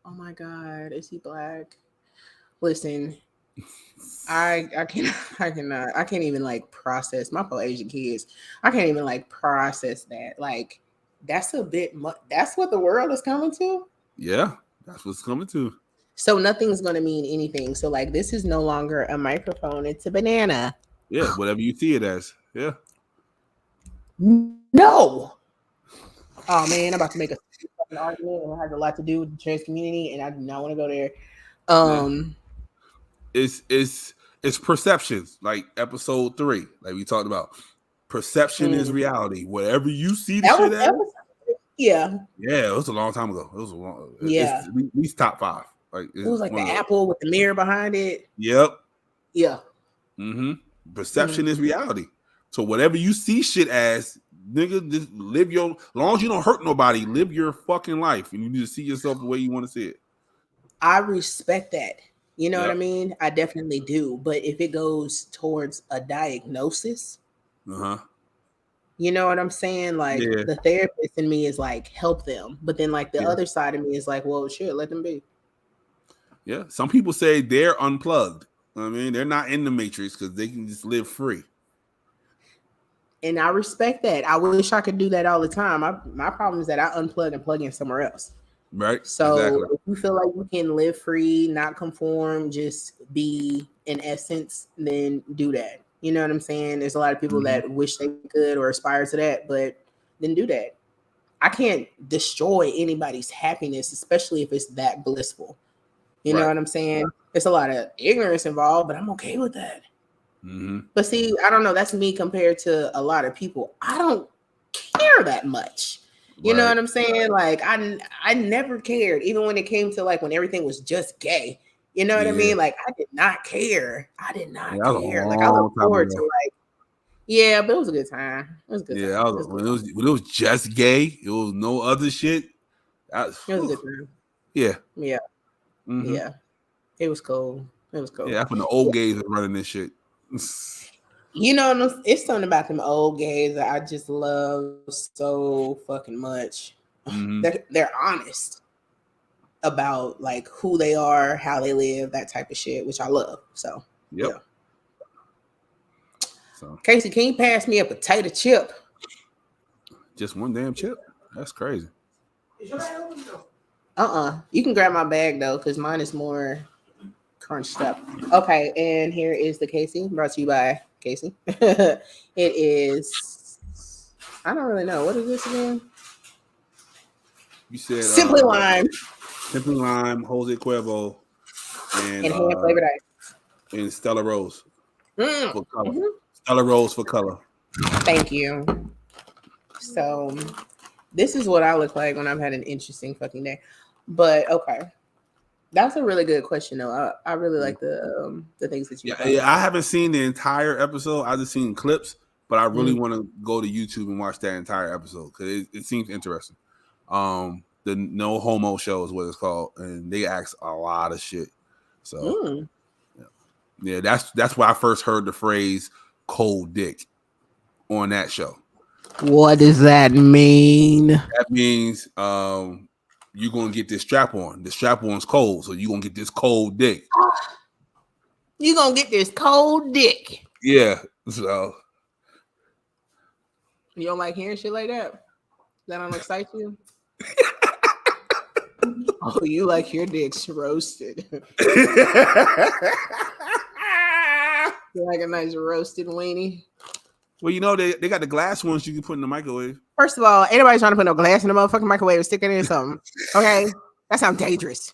Oh my God, is he black? Listen, I can't even like process my poor Asian kids. I can't even like process that. Like, that's a bit much. That's what the world is coming to. Yeah, that's what's coming to. So nothing's gonna mean anything. So like, this is no longer a microphone; it's a banana. Yeah, whatever you see it as. Yeah. No. Oh man, I'm about to make a fucking argument, and it has a lot to do with the trans community, and I do not want to go there. It's perceptions, like episode 3, like we talked about. Perception is reality. Whatever you see the shit as. Yeah, it was a long time ago. It was a long. Yeah, it's at least top 5. Like it was like the apple with the mirror behind it. Yep. Yeah. Perception is reality. So whatever you see shit as, nigga, just live your. As long as you don't hurt nobody, live your fucking life, and you need to see yourself the way you want to see it. I respect that. You know what I mean? I definitely do. But if it goes towards a diagnosis, you know what I'm saying? Like the therapist in me is like, help them. But then like the other side of me is like, well, shit, let them be. Yeah. Some people say they're unplugged. I mean, they're not in the matrix because they can just live free. And I respect that. I wish I could do that all the time. My problem is that I unplug and plug in somewhere else. Right. So if you feel like you can live free, not conform, just be in essence, then do that. You know what I'm saying? There's a lot of people that wish they could or aspire to that, but then do that. I can't destroy anybody's happiness, especially if it's that blissful. You know what I'm saying? There's a lot of ignorance involved, but I'm okay with that. But see, I don't know. That's me compared to a lot of people. I don't care that much. You know what I'm saying? Like I never cared, even when it came to like when everything was just gay. You know what I mean? Like I did not care. I did not care. Like I look forward to like, but it was a good time. It was a good time. When it was just gay, it was no other shit. It was a good time. Yeah. Yeah. It was cool. It was cool. Yeah, that's when the old gays are running this shit. You know, it's something about them old gays that I just love so fucking much. They're honest about like who they are, how they live, that type of shit, which I love. So yeah. So Kasey, can you pass me a potato chip? Just one damn chip? That's crazy. You can grab my bag though, because mine is more crunched up. Okay, and here is the Kasey, brought to you by Kasey. It is, I don't really know. What is this again? You said Simply Lime. Simply Lime, Jose Cuervo, and hand flavored ice. And Stella Rose for color. Stella Rose for color. Thank you. So this is what I look like when I've had an interesting fucking day. But okay. That's a really good question, though. I really like the things that you. Yeah, I haven't seen the entire episode. I just seen clips, but I really want to go to YouTube and watch that entire episode because it seems interesting. The No Homo Show is what it's called, and they ask a lot of shit. So, yeah, that's where I first heard the phrase "cold dick" on that show. What does that mean? That means you're gonna get this strap on. The strap on's cold, so you're gonna get this cold dick. You gonna get this cold dick. Yeah. So You don't like hearing shit like that? That don't excite you? Oh, you like your dicks roasted. You like a nice roasted weenie? well, you know they got the glass ones you can put in the microwave. First of all, anybody trying to put no glass in the motherfucking microwave and stick it in something. Okay? That sounds dangerous.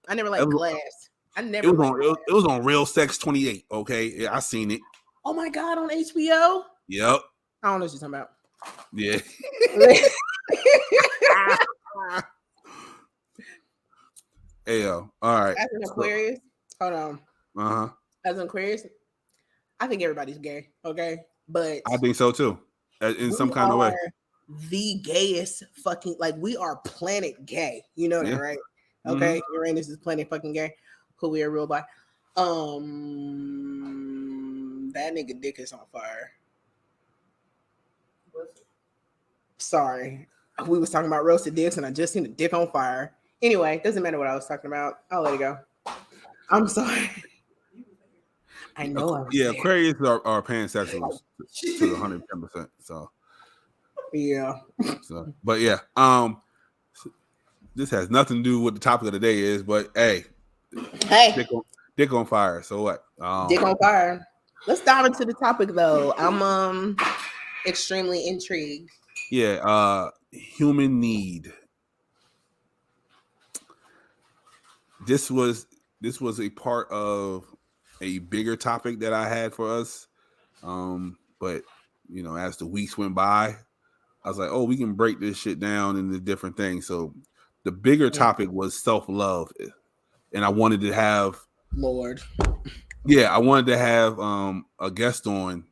I never liked glass. I never liked glass. It was on Real Sex 28. Okay, yeah, I seen it. Oh my god, on HBO? Yep. I don't know what you're talking about. Yeah. Hey yo. All right. As an Aquarius, hold on. Uh-huh. As an Aquarius, I think everybody's gay. Okay, but I think so too. In some kind of way. The gayest fucking, like, we are planet gay. You know that, Yeah. right? Okay, Uranus is planet fucking gay. Cool, we are real by. That nigga dick is on fire. Sorry, we was talking about roasted dicks, and I just seen a dick on fire. Anyway, doesn't matter what I was talking about. I'll let it go. I'm sorry. I know. I was there. Aquarius are pansexuals to 110%. So yeah. So, but yeah, this has nothing to do with the topic of the day is, but hey, dick on fire. So what? Dick on fire. Let's dive into the topic though. I'm extremely intrigued. Yeah, human need. This was a part of a bigger topic that I had for us. But you know, as the weeks went by, I was like, oh, we can break this shit down into different things. So the bigger topic was self-love. And I wanted to have I wanted to have a guest on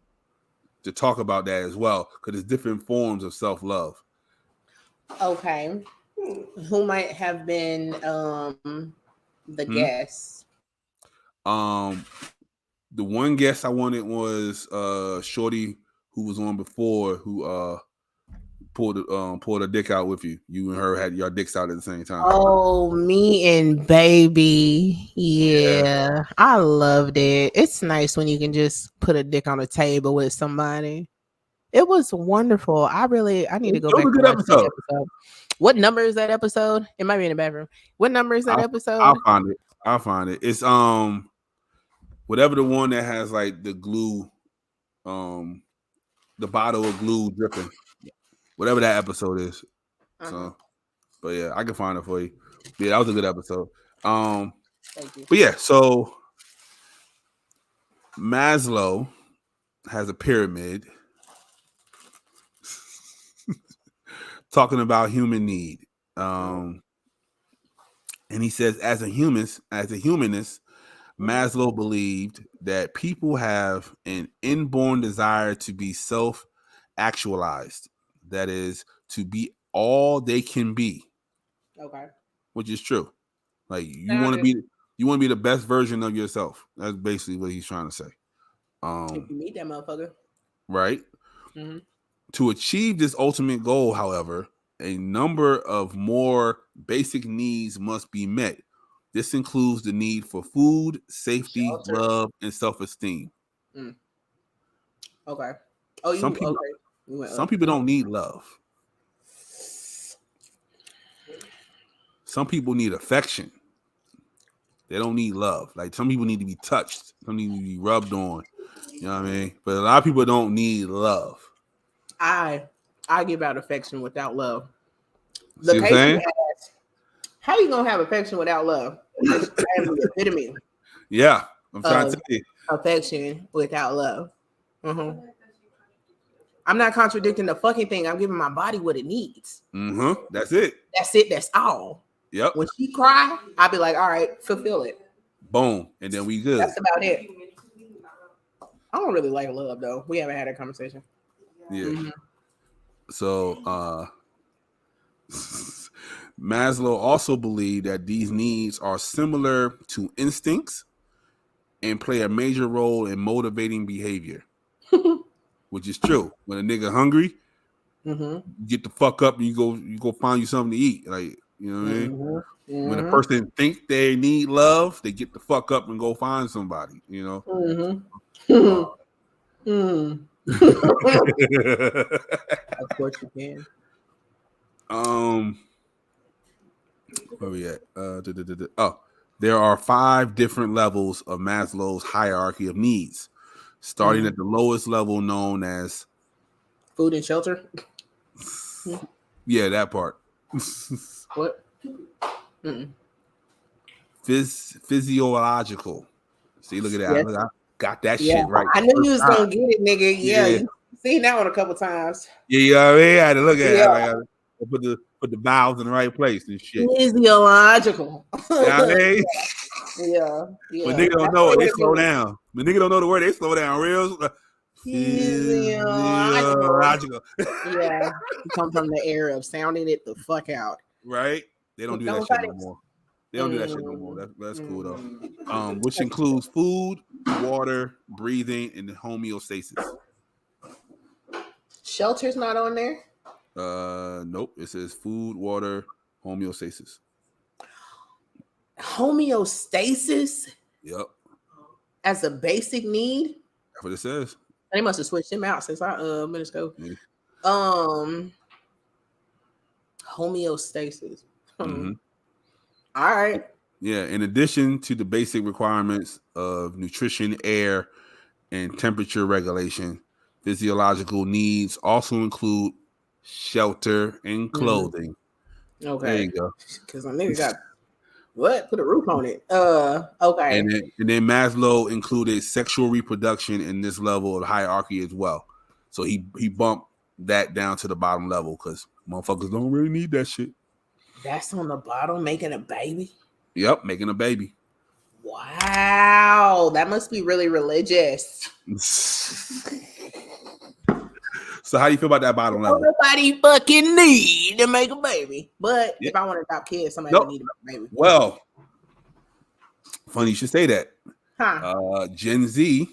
to talk about that as well, because there's different forms of self-love. Okay. Who might have been the guest? The one guest I wanted was Shorty, who was on before, who pulled her dick out with you. You and her had your dicks out at the same time. Oh, me and baby. Yeah. I loved it. It's nice when you can just put a dick on a table with somebody. It was wonderful. I need to go back and watch that episode. What number is that episode? It might be in the bathroom. What number is that episode? I'll find it. It's whatever the one that has like the glue, the bottle of glue dripping. Whatever that episode is. So, but yeah, I can find it for you. Yeah, that was a good episode. Thank you. But yeah, so Maslow has a pyramid talking about human need. And he says, as a humanist, Maslow believed that people have an inborn desire to be self-actualized. That is, to be all they can be. Okay. Which is true. Like you want to be the best version of yourself. That's basically what he's trying to say. If you meet that motherfucker. Right? Mm-hmm. To achieve this ultimate goal, however, a number of more basic needs must be met. This includes the need for food, safety, love, and self-esteem. Okay. Some people don't need love. Some people need affection. They don't need love. Like some people need to be touched. Some need to be rubbed on. You know what I mean? But a lot of people don't need love. I give out affection without love. See what I'm saying? How you gonna have affection without love? That's the epitome. Yeah, I'm trying to tell you. Affection without love. Mm-hmm. I'm not contradicting the fucking thing. I'm giving my body what it needs. Mm-hmm. That's it. That's all. Yep. When she cry, I'll be like, all right, fulfill it. Boom. And then we good. That's about it. I don't really like love though. We haven't had that conversation. Yeah. Mm-hmm. So Maslow also believed that these needs are similar to instincts and play a major role in motivating behavior. Which is true. When a nigga hungry, you get the fuck up and you go find you something to eat. Like You know what I mean? Mm-hmm. When a person think they need love, they get the fuck up and go find somebody. You know. Mm-hmm. Of course you can. Where we at? Oh, there are 5 different levels of Maslow's hierarchy of needs, starting at the lowest level known as Food and shelter. yeah, that part. What? Physiological. See, look at that. Yes. Look, I got that Yeah. shit right. I knew you was First gonna time. get it, nigga. Yeah, Yeah. you seen that one a couple times. Yeah, you know what I mean? I had to look at it. Yeah. I had to put the vowels in the right place and shit. Physiological. You know what I mean? Yeah. When niggas don't That's know it, what they it slow means. down. When niggas don't know the word, they slow down real. Physiological. Physiological. Yeah. You come from the era of sounding it the fuck out. Right? They don't do that Don't shit cut no it. more. They don't do that shit no more. That's cool though. Mm. Which includes food, water, breathing, and homeostasis. Shelter's not on there. Nope. It says food, water, homeostasis. Homeostasis Yep. as a basic need. That's what it says. They must have switched him out since I minutes ago. Yeah. Homeostasis. Mm-hmm. All right. Yeah. In addition to the basic requirements of nutrition, air, and temperature regulation, physiological needs also include shelter and clothing. Okay. There you go. Because my nigga got what? Put a roof on it. Okay. And then Maslow included sexual reproduction in this level of hierarchy as well. So he bumped that down to the bottom level because motherfuckers don't really need that shit. That's on the bottom, making a baby. Yep, making a baby. Wow, that must be really religious. So how do you feel about that bottom level? Nobody fucking need to make a baby. But if I want to adopt kids, somebody would need to make a baby. Well, funny you should say that. Huh. Gen Z,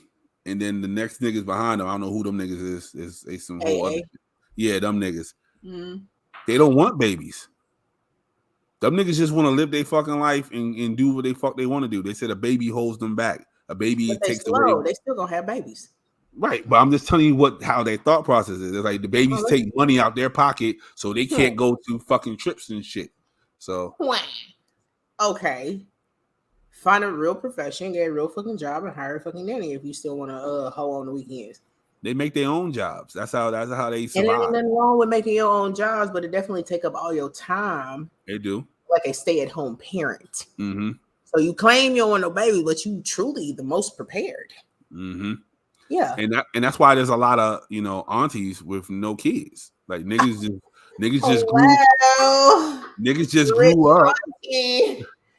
and then the next niggas behind them, I don't know who them niggas is some whole other. Yeah, them niggas. They don't want babies. Them niggas just want to live their fucking life and do what they want to do. They said a baby holds them back. A baby takes away. They still gonna have babies. Right, but I'm just telling you how their thought process is. It's like the babies take money out their pocket so they can't go to fucking trips and shit. So okay. Find a real profession, get a real fucking job, and hire a fucking nanny if you still want to hoe on the weekends. They make their own jobs. That's how they survive. And there ain't nothing wrong with making your own jobs, but it definitely take up all your time. They do. Like a stay-at-home parent. Mm-hmm. So you claim you don't want no baby, but you truly the most prepared. Mm-hmm. Yeah. And that's why there's a lot of aunties with no kids. Like niggas just grew up.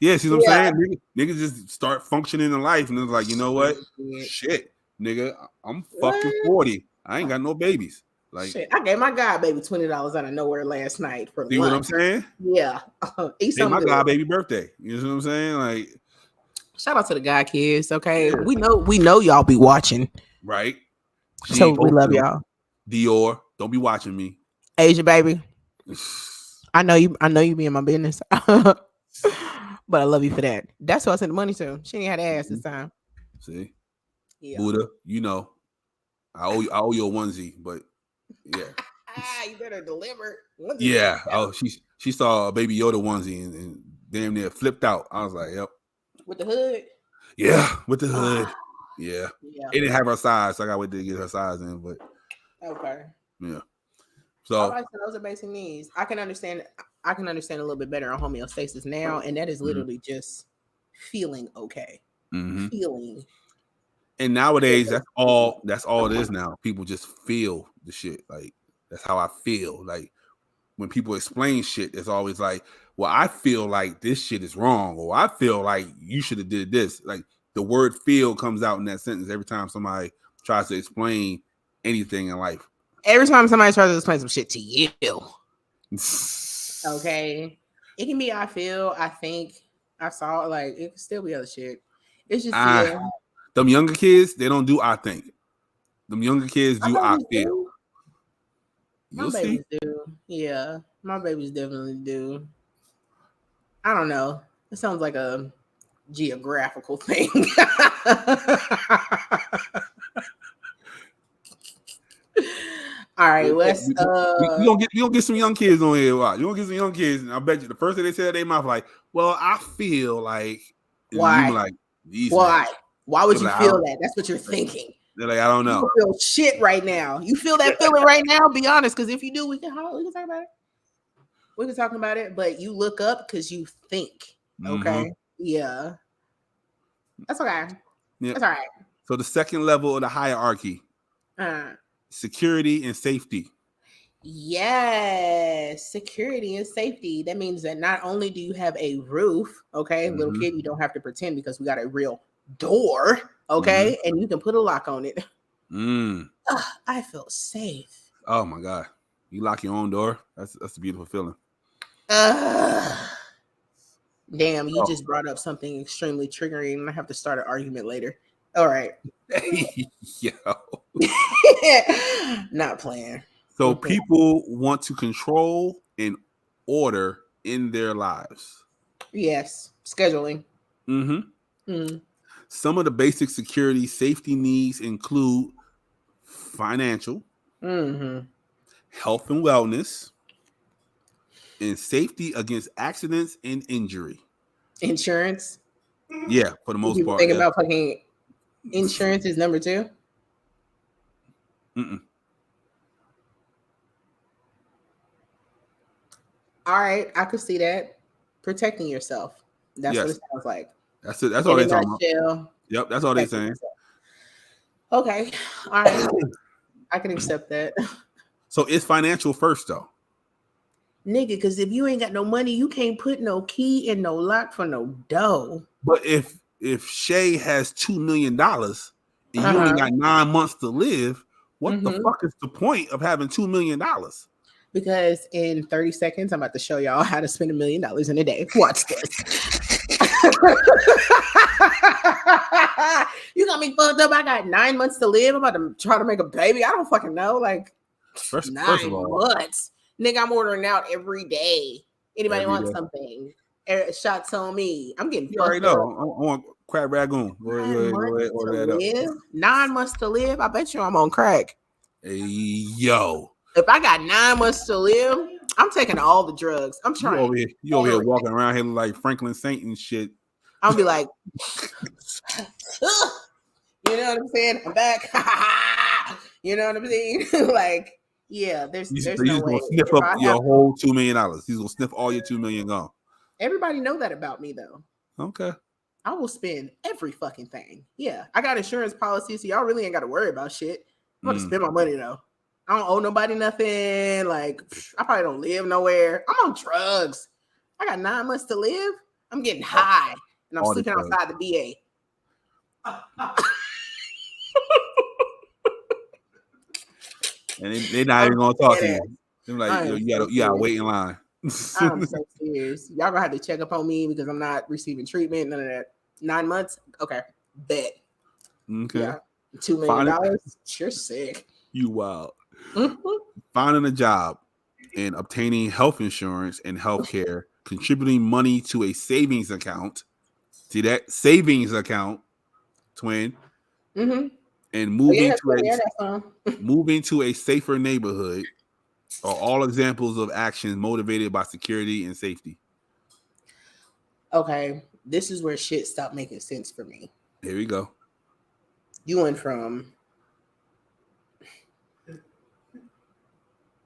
Yeah, see what I'm saying? Niggas just start functioning in life and it's like, you know what? Shit, nigga, I'm fucking 40. I ain't got no babies. Like, shit, I gave my god baby $20 out of nowhere last night for see lunch. what I'm saying? Yeah. It's my god baby birthday. You know what I'm saying? Like, shout out to the god kids. Okay, yeah. we know y'all be watching, right? So we love y'all. Dior, don't be watching me, Asia baby. I know you be in my business, but I love you for that. That's who I sent the money to. She ain't had ass this time. See, yeah. Buddha, you know, I owe you a onesie, but yeah. You better deliver. Yeah. Oh, she saw a Baby Yoda onesie and damn near flipped out. I was like, yep. With the hood? Yeah, with the hood. Yeah. It didn't have her size, so I gotta wait to get her size in, but okay. Yeah. So all right, so those are basic needs. I can understand a little bit better on homeostasis now, and that is literally just feeling okay. Mm-hmm. Feeling. And nowadays, that's all it is now. People just feel the shit. Like, that's how I feel. Like, when people explain shit, it's always like, well, I feel like this shit is wrong, or I feel like you should have did this. Like, the word feel comes out in that sentence every time somebody tries to explain anything in life. Every time somebody tries to explain some shit to you. Okay. It can be I feel, I think, I saw, like, it can still be other shit. It's just feel. Them younger kids, they don't do I think. Them younger kids do I feel. My babies do. Yeah. My babies definitely do. I don't know. It sounds like a geographical thing. All right, let's We gonna get some young kids on here. Watch. You gonna get some young kids, and I bet you the first thing they say out their mouth like, "Well, I feel like." And why? you be like, these Why? niggas. Why would They're you like, feel that? That's what you're thinking. They're like, I don't You know. don't feel shit right now. You feel that feeling right now? Be honest, because if you do, we can talk about it. We can talk about it, but you look up because you think. Okay. Mhm. Yeah. That's okay. Yeah. That's all right. So the second level of the hierarchy, security and safety. Yes, security and safety. That means that not only do you have a roof, okay, little kid, you don't have to pretend because we got a real door, okay, and you can put a lock on it. I feel safe. Oh my God. You lock your own door. That's a beautiful feeling. Damn, you just brought up something extremely triggering, and I have to start an argument later. All right. Yo. Not playing. So people want to control and order in their lives. Yes. Scheduling. Some of the basic security safety needs include financial, health and wellness, and safety against accidents and injury. Insurance. Yeah, for the most part. Think about fucking insurance is number 2. All right, I could see that. Protecting yourself. That's what it sounds like. That's it. That's all they're talking about. Yep, that's all they're saying. Yourself. Okay. All right. I can accept that. So it's financial first, though. Nigga, because if you ain't got no money, you can't put no key and no lock for no dough. But if Shae has $2 million and you only got 9 months to live, what the fuck is the point of having $2 million? Because in 30 seconds, I'm about to show y'all how to spend $1 million in a day. Watch this. You got me fucked up. I got 9 months to live. I'm about to try to make a baby. I don't fucking know. Like, first 9 of all, months. Nigga, I'm ordering out every day. Anybody want something? Shots on me. I'm getting you already know. I want crab ragoon. Go ahead, 9 months to live. I bet you I'm on crack. Hey, yo. If I got 9 months to live, I'm taking all the drugs. I'm trying. You over here walking around here like Franklin Saint and shit. I'll be like, you know what I'm saying? I'm back. You know what I'm saying? Like, yeah, there's no way. Gonna sniff up your whole $2 million. He's gonna sniff all your $2 million gone. Everybody know that about me though. Okay. I will spend every fucking thing. Yeah, I got insurance policies, so y'all really ain't got to worry about shit. I'm gonna spend my money though. I don't owe nobody nothing. Like, I probably don't live nowhere. I'm on drugs. I got 9 months to live. I'm getting high, and I'm sleeping outside the VA. And they're not even gonna talk to you. They're like, yo, you gotta wait in line. I'm so serious. Y'all gonna have to check up on me because I'm not receiving treatment. None of that. 9 months. Okay, bet. Okay. Yeah. $2 million. You're sick. You wild. Finding a job and obtaining health insurance and health care, contributing money to a savings account. See that? Savings account, twin. And moving to a safer neighborhood are all examples of actions motivated by security and safety. Okay, this is where shit stopped making sense for me. Here we go. You went from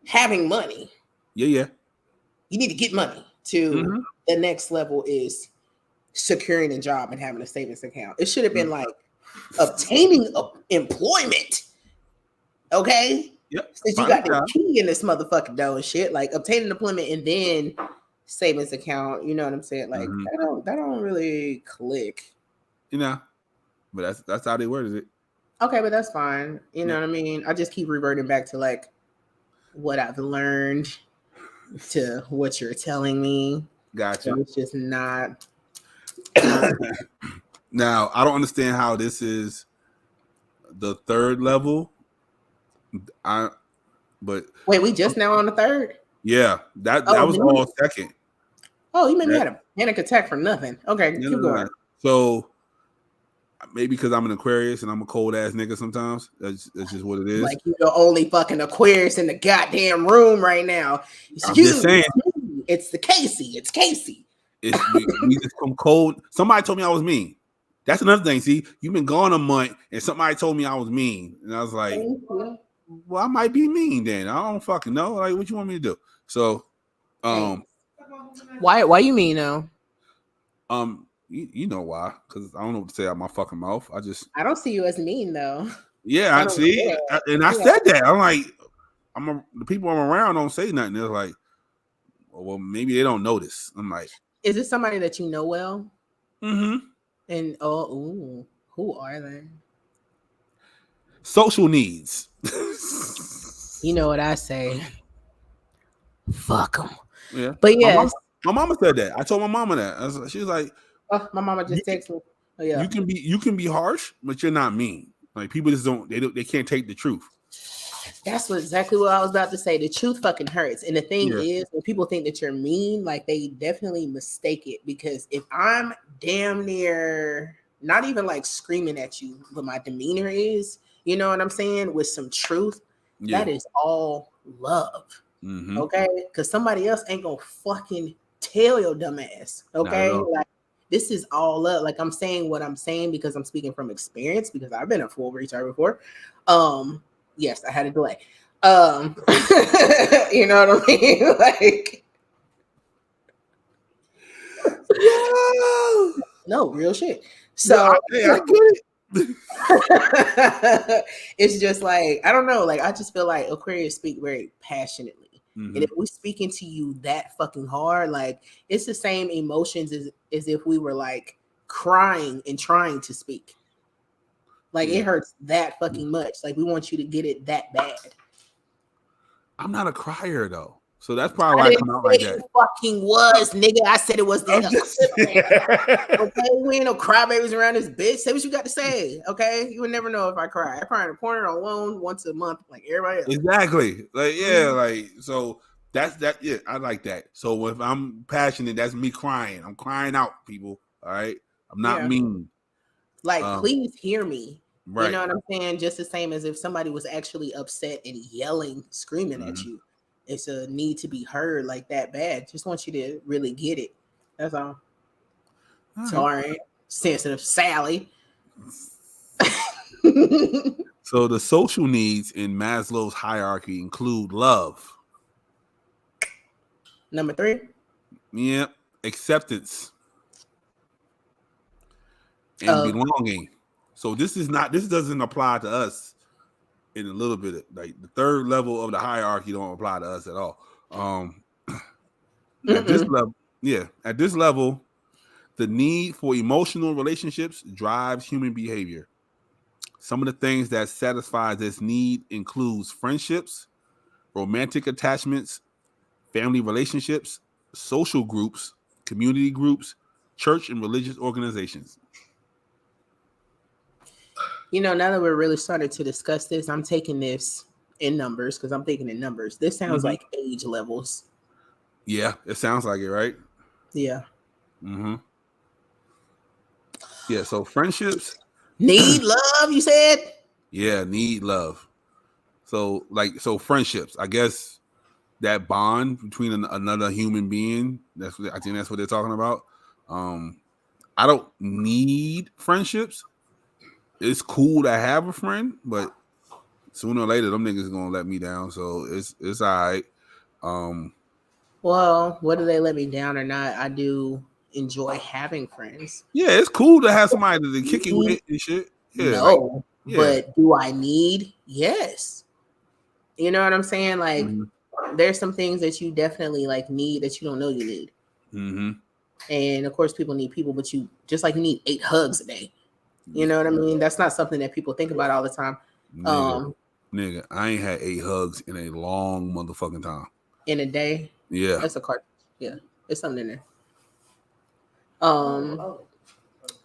having money. Yeah. You need to get money to the next level is securing a job and having a savings account. It should have been like obtaining employment. Okay? Yep. Since you got the key in this motherfucking dough and shit, like obtaining employment and then savings account, you know what I'm saying? Like that don't really click. You know, but that's how they worded it. Okay, but that's fine. You know what I mean? I just keep reverting back to like what I've learned to what you're telling me. Gotcha. So it's just not. Now, I don't understand how this is the third level. But wait, we just now on the third? Yeah, that was all second. Oh, you made me had a panic attack for nothing. Okay, keep going. So maybe because I'm an Aquarius and I'm a cold ass nigga sometimes. That's just what it is. Like you're the only fucking Aquarius in the goddamn room right now. I'm just saying. It's the Kasey. It's Kasey. We just come cold. Somebody told me I was mean. That's another thing. See, you've been gone a month and somebody told me I was mean. And I was like, well, I might be mean then. I don't fucking know. Like, what you want me to do? So, why you mean though? You know why? Because I don't know what to say out my fucking mouth. I don't see you as mean though. Yeah, I see. And I said that. I'm like, the people I'm around don't say nothing. They're like, well, maybe they don't notice. I'm like, is this somebody that you know well? Mm-hmm. And who are they? Social needs. You know what I say? Fuck them. Yeah. But yes. My mama said that. I told my mama that. She was like, oh, my mama just texted me. Oh, yeah. You can be harsh, but you're not mean. Like people just they can't take the truth. That's exactly what I was about to say. The truth fucking hurts. And the thing is, when people think that you're mean, like they definitely mistake it. Because if I'm damn near not even like screaming at you, but my demeanor is, you know what I'm saying, with some truth, that is all love. Mm-hmm. Okay? Because somebody else ain't gonna fucking tell your dumb ass. Okay? Like this is all love. Like I'm saying what I'm saying because I'm speaking from experience because I've been a full retard before. Yes, I had a delay. You know what I mean? Like, no, real shit. So I get it. It's just like, I don't know. Like, I just feel like Aquarius speak very passionately. Mm-hmm. And if we speaking to you that fucking hard, like it's the same emotions as if we were like crying and trying to speak. Like it hurts that fucking much. Like we want you to get it that bad. I'm not a crier though, so that's probably why I come out like that. Fucking was, nigga. I said it was the okay, we ain't no crybabies around this bitch. Say what you got to say, okay? You would never know if I cry. I cry in a corner alone once a month, like everybody else. Exactly. Like like so. That's that. Yeah, I like that. So if I'm passionate, that's me crying. I'm crying out, people. All right, I'm not mean. Like, please hear me. Right. You know what I'm saying? Just the same as if somebody was actually upset and yelling, screaming at you. It's a need to be heard like that bad. Just want you to really get it. That's all. Sorry. Sensitive Sally. So the social needs in Maslow's hierarchy include love. Number 3. Yep. Acceptance. And belonging. So this doesn't apply to us in a little bit. Like the third level of the hierarchy don't apply to us at all. At this level, the need for emotional relationships drives human behavior. Some of the things that satisfy this need includes friendships, romantic attachments, family relationships, social groups, community groups, church and religious organizations. You know, now that we're really starting to discuss this, I'm taking this in numbers because I'm thinking in numbers. This sounds like age levels. Yeah, it sounds like it, right? Yeah. Mm-hmm. Yeah, so friendships. Need love, you said? Yeah, need love. So friendships, I guess that bond between another human being, I think that's what they're talking about. I don't need friendships. It's cool to have a friend, but sooner or later, them niggas gonna let me down. So it's all right. Well, whether they let me down or not, I do enjoy having friends. Yeah, it's cool to have somebody to kick it with and shit. Yeah, but do I need? Yes. You know what I'm saying? Like, there's some things that you definitely like need that you don't know you need. Mm-hmm. And of course, people need people, but you just like need 8 hugs a day. You know what I mean? That's not something that people think about all the time. Nigga, I ain't had 8 hugs in a long motherfucking time. In a day? Yeah. That's a card. Yeah. There's something in there.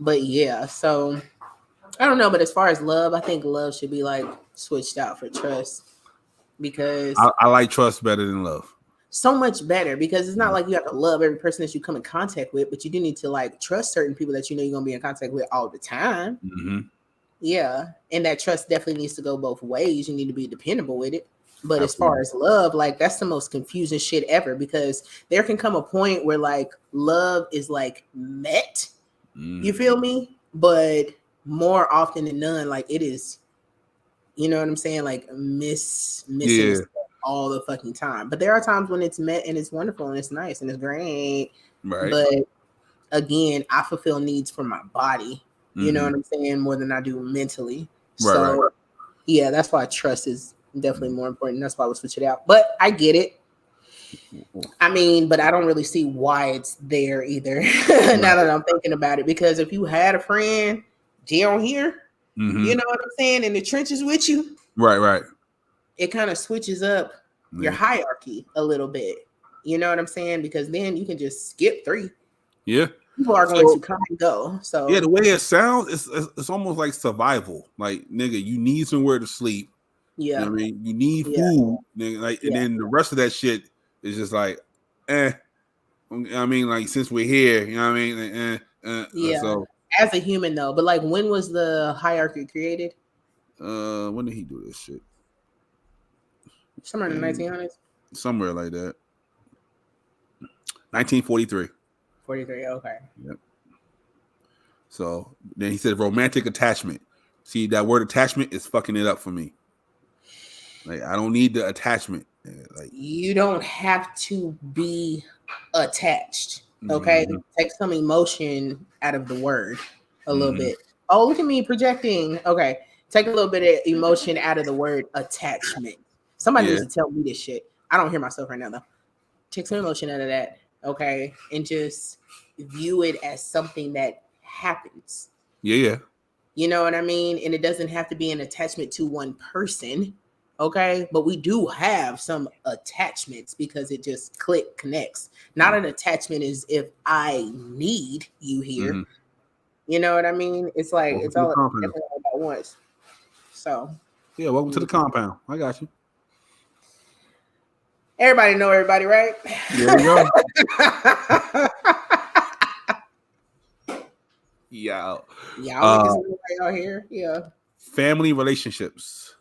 But yeah, so I don't know. But as far as love, I think love should be like switched out for trust because I like trust better than love. so much better because it's not like you have to love every person that you come in contact with, but you do need to like trust certain people that you know you're gonna be in contact with all the time. Mm-hmm. Yeah, and that trust definitely needs to go both ways. You need to be dependable with it. But as Absolutely. far as love, like that's the most confusing shit ever because there can come a point where like love is like met. Mm. You feel me? But more often than none, like it is, you know what I'm saying? Like missing Yeah. all the fucking time. But there are times when it's met and it's wonderful and it's nice and it's great. Right. But again, I fulfill needs for my body. You know Mhm. what I'm saying? More than I do mentally. Right, So right. yeah, that's why trust is definitely more important. That's why we switch it out. But I get it. I mean, but I don't really see why it's there either. Now that I'm thinking about it, because if you had a friend down here, Mhm. you know what I'm saying, in the trenches with you, Right, right. it kind of switches up your Yeah. hierarchy a little bit. You know what I'm saying? Because then you can just skip 3. Yeah. People are going to come and go. So Yeah, the way it sounds, it's almost like survival. Like, nigga, you need somewhere to sleep. You know yeah, what I mean? You need Yeah. food. Nigga, like, and Yeah. then the rest of that shit is just like, I mean, like, since we're here, you know what I mean? yeah. So, As a human though, but like when was the hierarchy created? when did he do this shit? Somewhere in the 1900s. Somewhere like that. 1943. 43. Okay. Yep. So then he said romantic attachment. See, that word attachment is fucking it up for me. Like, I don't need the attachment. Like, You don't have to be attached. Okay. Take some emotion out of the word a little bit. Oh, look at me projecting. Okay. Take a little bit of emotion out of the word attachment. Somebody needs to tell me this shit. I don't hear myself right now though. Take some emotion out of that. Okay. And just view it as something that happens. Yeah. You know what I mean? And it doesn't have to be an attachment to one person. Okay. But we do have some attachments because it just connects. Not an attachment is if I need you here. You know what I mean? It's like, Welcome it's to the all compound. about once. So, yeah, welcome to the compound. I got you. Everybody know everybody, right? There we go. Yeah. Y'all niggas know right out here. Yeah. Family relationships.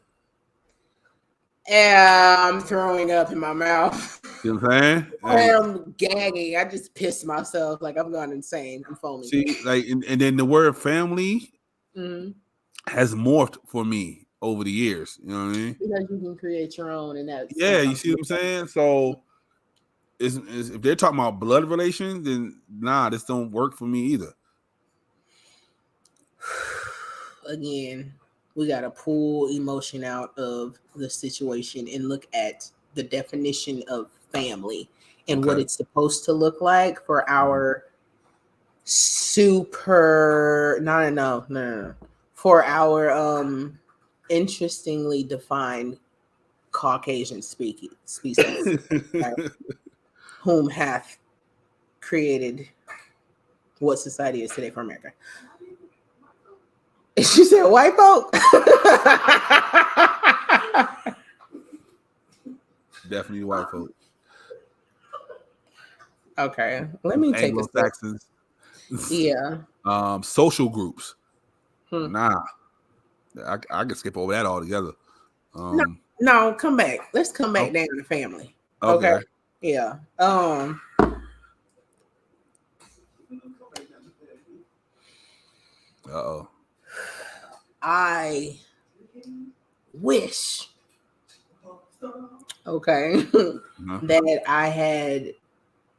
Yeah, I'm throwing up in my mouth. You know what I'm saying? I'm gagging. I just pissed myself. Like I'm going insane. I'm foaming. See, like, and then the word family has morphed for me over the years. You know what I mean? Because you can create your own, and that's you see what I'm saying? So, if they're talking about blood relations, then nah, this don't work for me either. Again, we gotta pull emotion out of the situation and look at the definition of family and what it's supposed to look like for our for our interestingly defined Caucasian species right, whom hath created what society is today for America. She said white folk. Definitely white folk. Okay, let me take a step. Anglo-Saxons. Yeah. Social groups. Nah, I can skip over that altogether. No, come back. Let's come back down to family. Okay. Yeah. I wish that I had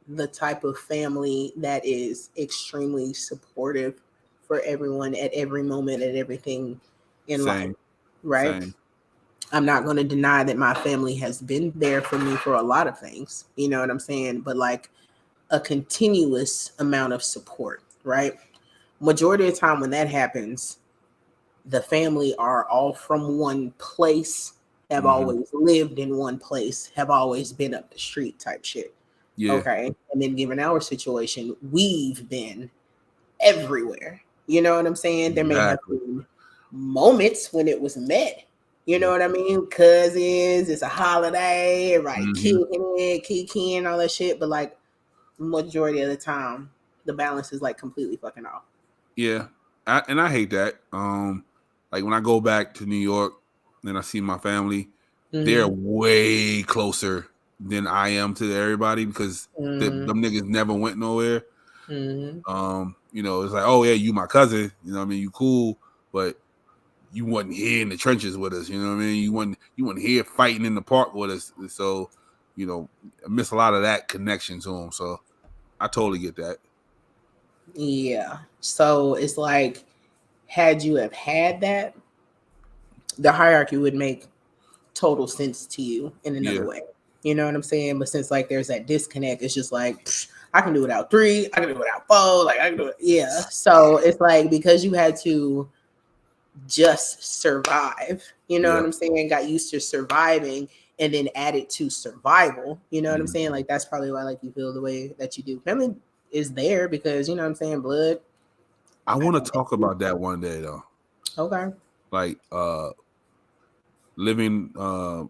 the type of family that is extremely supportive for everyone at every moment, at everything in life, right? Same. I'm not going to deny that my family has been there for me for a lot of things, you know what I'm saying? But like a continuous amount of support, right? Majority of the time when that happens, the family are all from one place, have always lived in one place, have always been up the street type shit. Yeah. Okay. And then given our situation, we've been everywhere. You know what I'm saying? There may have been moments when it was met, You know what I mean? Cousins, it's a holiday, everybody kicking it, kikiing, all that shit. But like majority of the time, the balance is like completely fucking off. Yeah, and I hate that. Like when I go back to New York and I see my family, they're way closer than I am to everybody because them niggas never went nowhere. You know, it's like, oh yeah, you my cousin. You know what I mean? You cool, but you wasn't here in the trenches with us. You know what I mean? You wasn't here fighting in the park with us. So, you know, I miss a lot of that connection to them. So I totally get that. Yeah. So it's like, had you have had that, the hierarchy would make total sense to you in another way. You know what I'm saying? But since like there's that disconnect, it's just like I can do without 3, I can do without 4, like I can do it. Yeah. So it's like because you had to just survive, you know what I'm saying? Got used to surviving and then added to survival. You know what I'm saying? Like that's probably why like you feel the way that you do. Family is there because you know what I'm saying, blood. I want to talk about that one day though. Okay. Like living on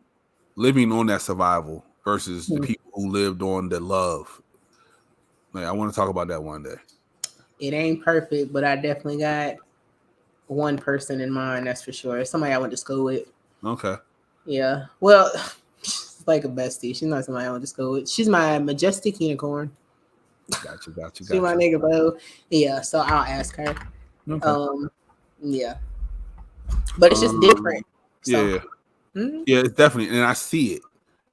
that survival versus the people who lived on the love. Like I want to talk about that one day. It ain't perfect, but I definitely got one person in mind, that's for sure. Somebody I went to school with. Okay. Yeah. Well, she's like a bestie. She's not somebody I went to school with. She's my majestic unicorn. Gotcha. She's my nigga, bro. Yeah, so I'll ask her. Okay. Yeah. But it's just different. So. Yeah. Yeah, it's definitely, and I see it.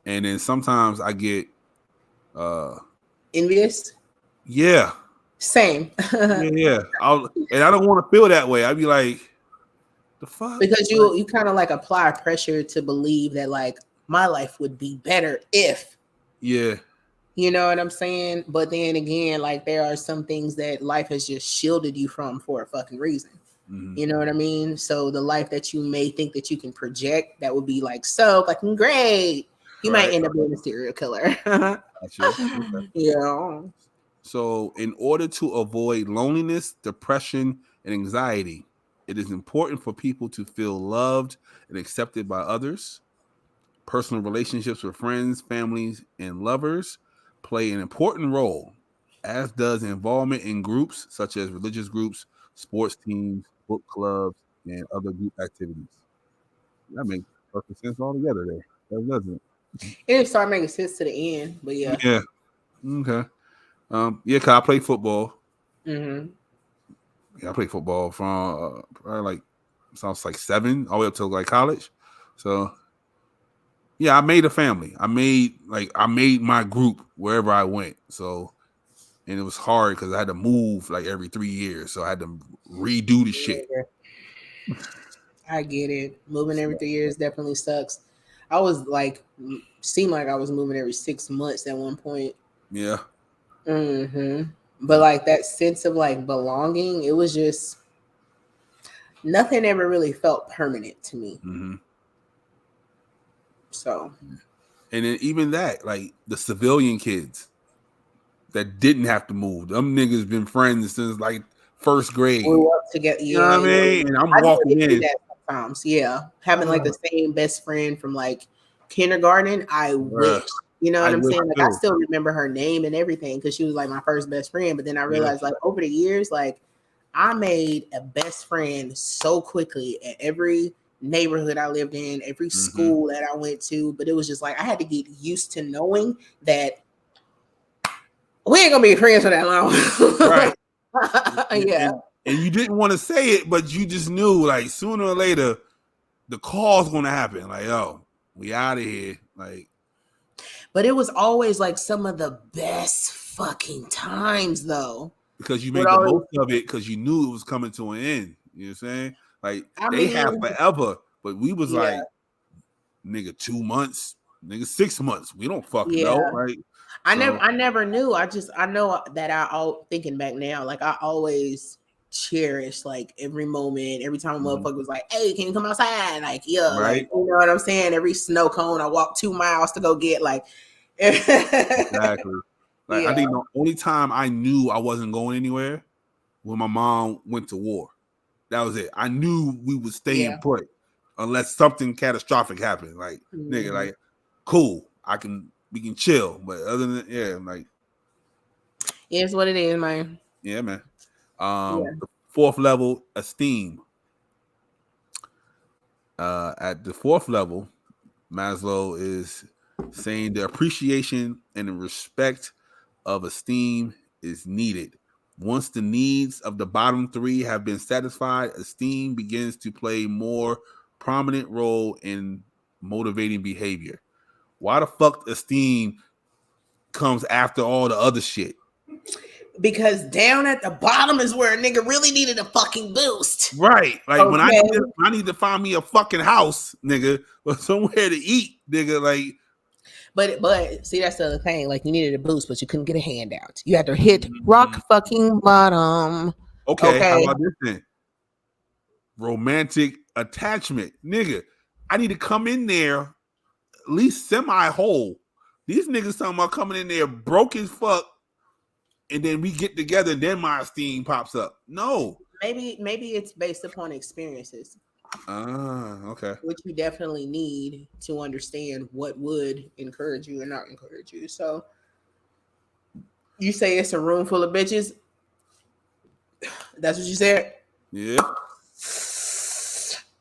And then sometimes I get envious. Yeah. Same. yeah. And I don't want to feel that way. I'd be like, the fuck? Because you kind of like apply pressure to believe that like my life would be better if. Yeah. You know what I'm saying? But then again, like there are some things that life has just shielded you from for a fucking reason. You know what I mean? So the life that you may think that you can project that would be like so fucking great, you might end up being a serial killer. Okay. Yeah. So in order to avoid loneliness, depression, and anxiety, it is important for people to feel loved and accepted by others. Personal relationships with friends, families, and lovers play an important role, as does involvement in groups such as religious groups, sports teams, book clubs, and other group activities. That makes perfect sense altogether there. That doesn't. It started making sense to the end, but yeah. Yeah. Okay. Cause I play football. Yeah, I played football from probably like since I was like 7 all the way up to like college. So yeah, I made a family. I made my group wherever I went. So, and it was hard because I had to move like every 3 years. So I had to redo the shit. I get it. Moving every 3 years definitely sucks. I was like, seemed like I was moving every 6 months at one point. Yeah. But like that sense of like belonging, it was just nothing ever really felt permanent to me. So, and then even that, like the civilian kids that didn't have to move, them niggas been friends since like first grade. We work together. Yeah, you know what I mean? And I'm walking in. That sometimes, yeah, having like the same best friend from like kindergarten. I wish. You know what I'm saying? Like I still remember her name and everything because she was like my first best friend. But then I realized like over the years, like I made a best friend so quickly at every neighborhood I lived in, every school that I went to. But it was just like I had to get used to knowing that we ain't gonna be friends for that long. Right. Yeah. And you didn't want to say it, but you just knew like sooner or later the call's gonna happen. Like, oh, we out of here. Like, but it was always like some of the best fucking times though. Because you made the most of it because you knew it was coming to an end. You know what I'm saying? Like they have forever, but we was like, nigga, 2 months, nigga, 6 months. We don't fucking know, right? I never knew. I know that thinking back now, like I always cherish like every moment, every time a motherfucker was like, hey, can you come outside? Like, yeah, like, you know what I'm saying? Every snow cone I walked 2 miles to go get, like exactly. Like I think the only time I knew I wasn't going anywhere when my mom went to war. That was it. I knew we would stay in put. unless something catastrophic happens. Like nigga, like cool, we can chill. But other than like it's what it is, man. yeah, man. The fourth level, esteem. At the fourth level, Maslow is saying the appreciation and the respect of esteem is needed. Once the needs of the bottom three have been satisfied, esteem begins to play more prominent role in motivating behavior. Why the fuck esteem comes after all the other shit? Because down at the bottom is where a nigga really needed a fucking boost. Right. Like when I Okay. need to find me a fucking house, nigga, or somewhere to eat, nigga, like But see, that's the other thing. Like you needed a boost, but you couldn't get a handout. You had to hit rock fucking bottom. okay. How about this then? Romantic attachment. Nigga, I need to come in there at least semi-whole. These niggas talking about coming in there broke as fuck, and then we get together and then my esteem pops up. No. Maybe it's based upon experiences. Okay. Which you definitely need to understand what would encourage you and not encourage you. So you say it's a room full of bitches. That's what you said? Yeah.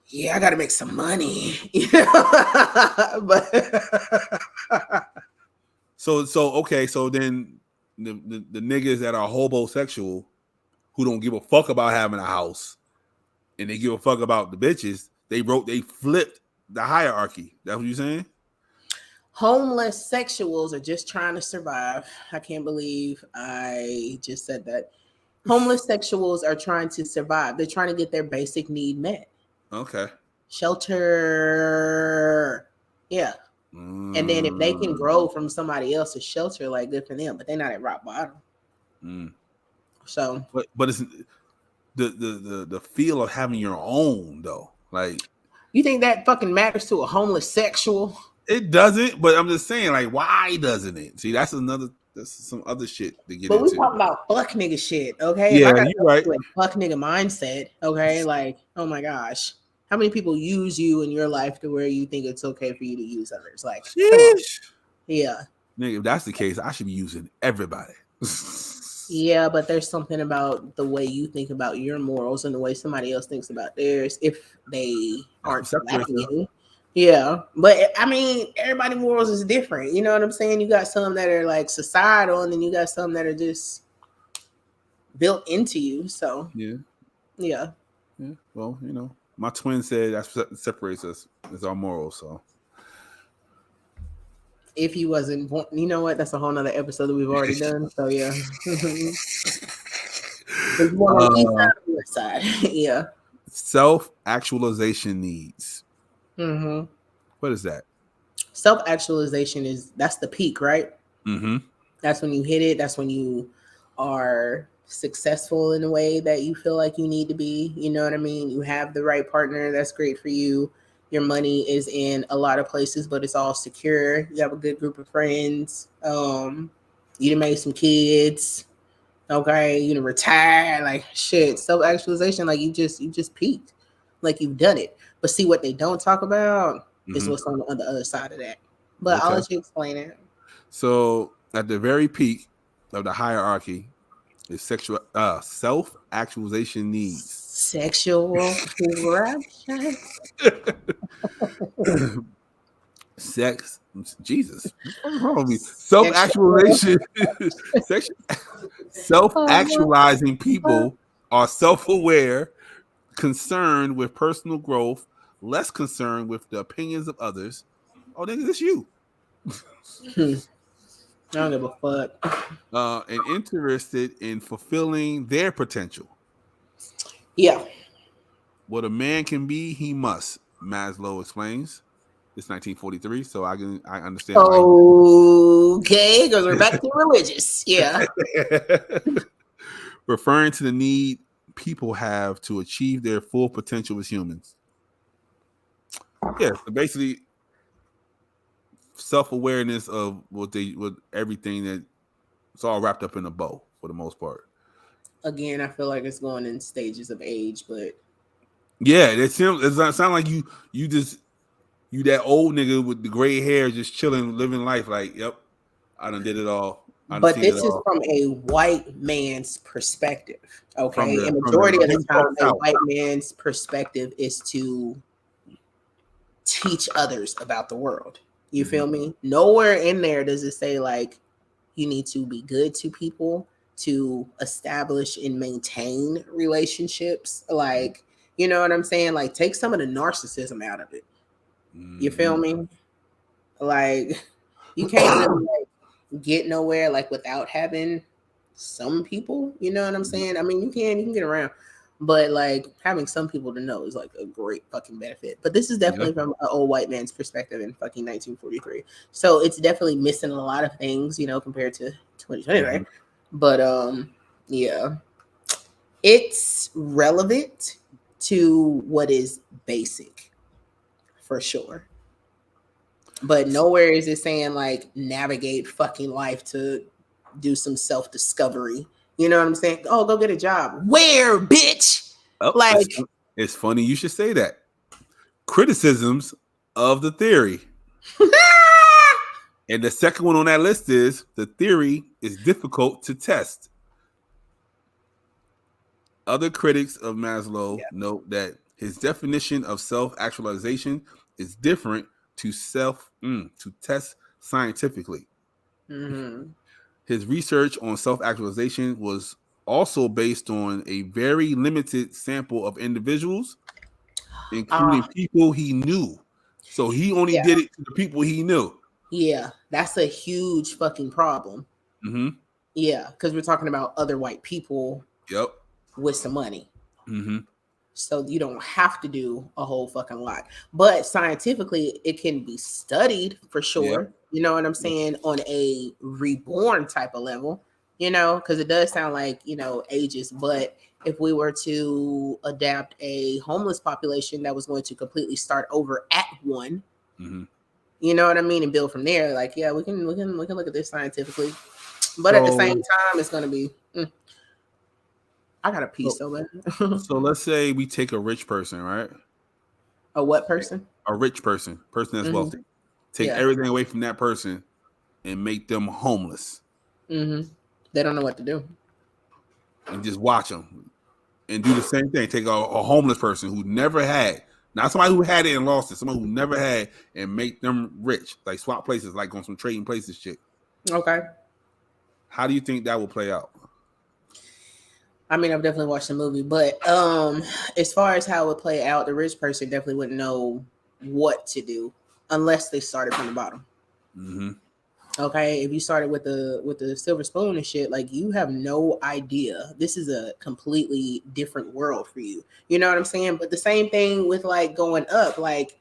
Yeah, I gotta make some money. But so okay, so then the niggas that are homosexual who don't give a fuck about having a house and they give a fuck about the bitches, they flipped the hierarchy. That's what you're saying? Homeless sexuals are just trying to survive. I can't believe I just said that. Homeless sexuals are trying to survive. They're trying to get their basic need met. Okay. Shelter. Yeah. And then if they can grow from somebody else's shelter, like good for them, but they're not at rock bottom. So but it's the feel of having your own though. Like you think that fucking matters to a homeless sexual? It doesn't, but I'm just saying, like, why doesn't it? See, that's some other shit to get but into. We talking about fuck nigga shit, okay? Yeah, if I got you're right. Fuck nigga mindset, okay? Like, oh my gosh, how many people use you in your life to where you think it's okay for you to use others? Like, yeah, nigga, if that's the case, I should be using everybody. Yeah, but there's something about the way you think about your morals and the way somebody else thinks about theirs if they aren't slapping you. Yeah, but I mean, everybody's morals is different. You know what I'm saying? You got some that are like societal, and then you got some that are just built into you. So yeah. Well, you know, my twin said that separates us is our morals. So if he wasn't born, you know what? That's a whole nother episode that we've already done. So yeah. There's one on the east side or the west side. Yeah. Self-actualization needs. Mm-hmm. What is that? Self-actualization that's the peak, right? Mm-hmm. That's when you hit it. That's when you are successful in a way that you feel like you need to be. You know what I mean? You have the right partner. That's great for you. Your money is in a lot of places, but it's all secure. You have a good group of friends. You done made some kids. Okay, you done retired. Like shit. Self-actualization, like you just peaked. Like you've done it. But see what they don't talk about is what's on the other side of that. But I'll let you explain it. So at the very peak of the hierarchy is self-actualization needs. Sexual corruption. Sex. Jesus. What's wrong with me? Self-actualization. Self-actualizing people are self-aware, concerned with personal growth, less concerned with the opinions of others. Oh, nigga, it's you. I don't give a fuck. And interested in fulfilling their potential. Yeah. What a man can be, he must, Maslow explains. It's 1943, so I understand. Okay, because we're back to religious. Yeah. Referring to the need people have to achieve their full potential as humans. Yeah, so basically self-awareness of what everything that it's all wrapped up in a bow for the most part. Again, I feel like it's going in stages of age, but Yeah, it sound like you that old nigga with the gray hair just chilling, living life. Like, yep, I done did it all. I done But seen it this is all from a white man's perspective, from okay? the And from the majority of the deep time, a south. white man's perspective is to teach others about the world. You feel me? Nowhere in there does it say like you need to be good to people to establish and maintain relationships. Like, you know what I'm saying? Like, take some of the narcissism out of it. You feel me? Like, you can't really like get nowhere like without having some people. You know what I'm saying? I mean, you can get around, but like having some people to know is like a great fucking benefit. But this is definitely from an old white man's perspective in fucking 1943. So it's definitely missing a lot of things, you know, compared to 2020, right? But yeah, it's relevant to what is basic for sure. But nowhere is it saying like navigate fucking life to do some self discovery. You know what I'm saying? Oh, go get a job. Where, bitch? Oh, Like, it's funny you should say that. Criticisms of the theory. And the second one on that list is the theory is difficult to test. Other critics of Maslow note that his definition of self-actualization is different to test scientifically. mhm. His research on self-actualization was also based on a very limited sample of individuals, including people he knew. So he only Yeah, did it to the people he knew. yeah, that's a huge fucking problem. Mm-hmm. Yeah, because we're talking about other white people Yep. with some money. Mm-hmm. So you don't have to do a whole fucking lot. But scientifically, it can be studied for Yep. sure. You know what I'm saying? On a reborn type of level, you know, because it does sound like, you know, ages. But if we were to adapt a homeless population that was going to completely start over at one, Mm-hmm. you know what I mean, and build from there, like, yeah, we can look at this scientifically. But at the same So, time, it's gonna be I got a piece so, so bad. so let's say we take a rich person, right? A what person? A rich person that's Mhm. wealthy. Take Yeah. everything away from that person and make them homeless They don't know what to do. and just watch them and do the same thing. Take a homeless person who never had, not somebody who had it and lost it, somebody who never had, and make them rich. Like swap places, like on some trading places shit. Okay. How do you think that will play out? I mean, I've definitely watched the movie, but as far as how it would play out, the rich person definitely wouldn't know what to do unless they started from the bottom. Mm-hmm. Okay, if you started with the silver spoon and shit, like you have no idea. This is a completely different world for you. You know what I'm saying? But the same thing with like going up, like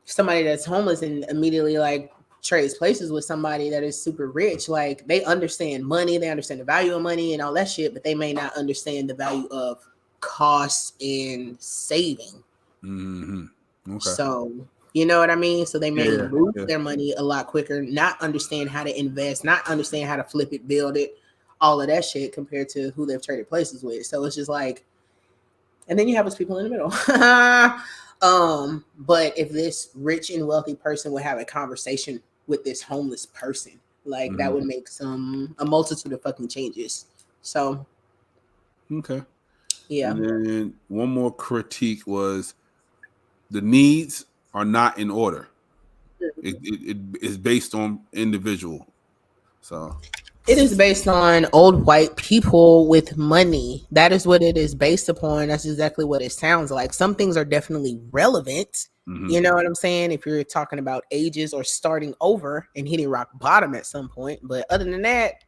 somebody that's homeless and immediately like trades places with somebody that is super rich, like they understand money, they understand the value of money and all that shit, but they may not understand the value of cost and saving. Mm-hmm. Okay. So you know what I mean? So they may Yeah. lose Yeah. their money a lot quicker, not understand how to invest, not understand how to flip it, build it, all of that shit compared to who they've traded places with. So it's just like, and then you have those people in the middle. But if this rich and wealthy person would have a conversation with this homeless person, like that would make a multitude of fucking changes. So Okay. yeah. And then one more critique was the needs are not in order. It is based on individual. So It is based on old white people with money. That is what it is based upon. That's exactly what it sounds like. Some things are definitely relevant. You know what I'm saying? If you're talking about ages or starting over and hitting rock bottom at some point. But other than that,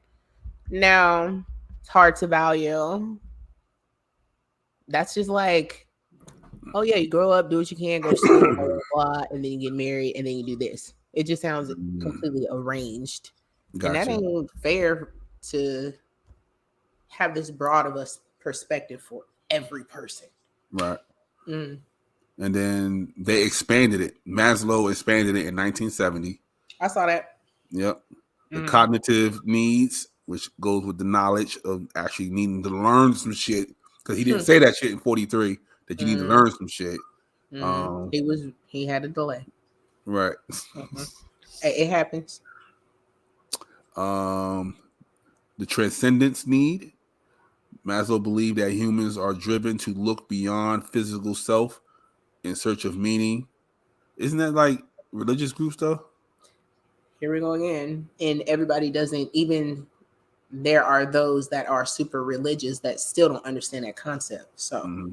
no, it's hard to value. That's just like, oh yeah, you grow up, do what you can, go to school, blah, blah, blah, and then you get married, and then you do this. It just sounds completely arranged. And that gotcha. ain't fair to have this broad of a perspective for every person. Right. And then they expanded it. Maslow expanded it in 1970. I saw that. Yep. The cognitive needs, which goes with the knowledge of actually needing to learn some shit, because he didn't say that shit in 43. that you need to learn some shit. He had a delay. Right. It happens. The transcendence need. Maslow believed that humans are driven to look beyond physical self in search of meaning. Isn't that like religious groups though? Here we go again. And everybody doesn't even. There are those that are super religious that still don't understand that concept. So,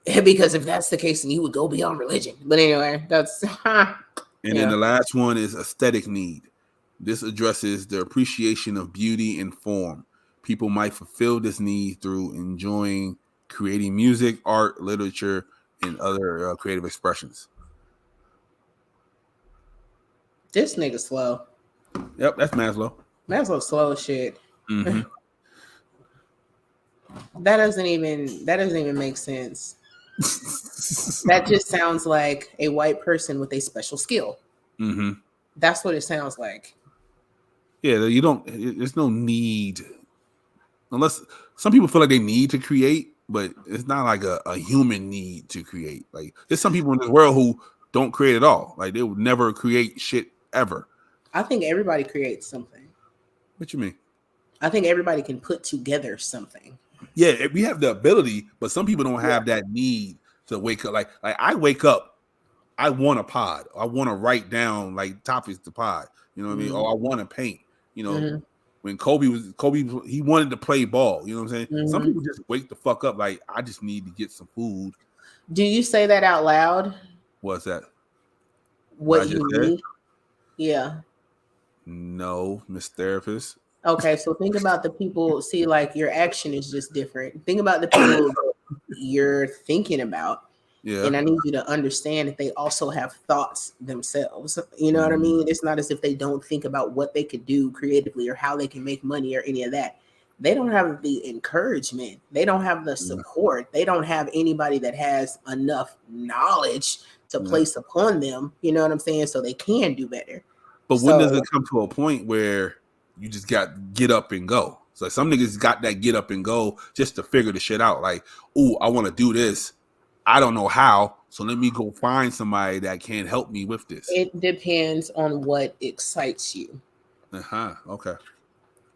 because if that's the case, then you would go beyond religion. But anyway, that's. And then the last one is aesthetic need. This addresses the appreciation of beauty and form. People might fulfill this need through enjoying creating music, art, literature, and other creative expressions. This nigga slow. Yep, that's Maslow. Maslow's slow as shit. That doesn't even make sense. That just sounds like a white person with a special skill. That's what it sounds like. Yeah, you don't. There's no need, unless some people feel like they need to create, but it's not like a human need to create. Like there's some people in this world who don't create at all. Like they would never create shit ever. I think everybody creates something. What you mean? I think everybody can put together something. Yeah, we have the ability, but some people don't have that need to wake up. Like I wake up, I want a pod. I want to write down like topics to pod. You know what I mean? Or I want to paint. You know, when Kobe, he wanted to play ball. You know what I'm saying? Some people just wake the fuck up. Like I just need to get some food. Do you say that out loud? What's that? What you need? Yeah. No, Miss Therapist. Okay, so think about the people. See, like your action is just different. Think about the people you're thinking about. Yeah. And I need you to understand that they also have thoughts themselves. You know what I mean? It's not as if they don't think about what they could do creatively or how they can make money or any of that. They don't have the encouragement. They don't have the support. They don't have anybody that has enough knowledge to place upon them. You know what I'm saying? So they can do better. But when does it come to a point where you just got get up and go? So some niggas got that get up and go just to figure the shit out. Like, ooh, I want to do this. I don't know how, so let me go find somebody that can help me with this. It depends on what excites you. Okay.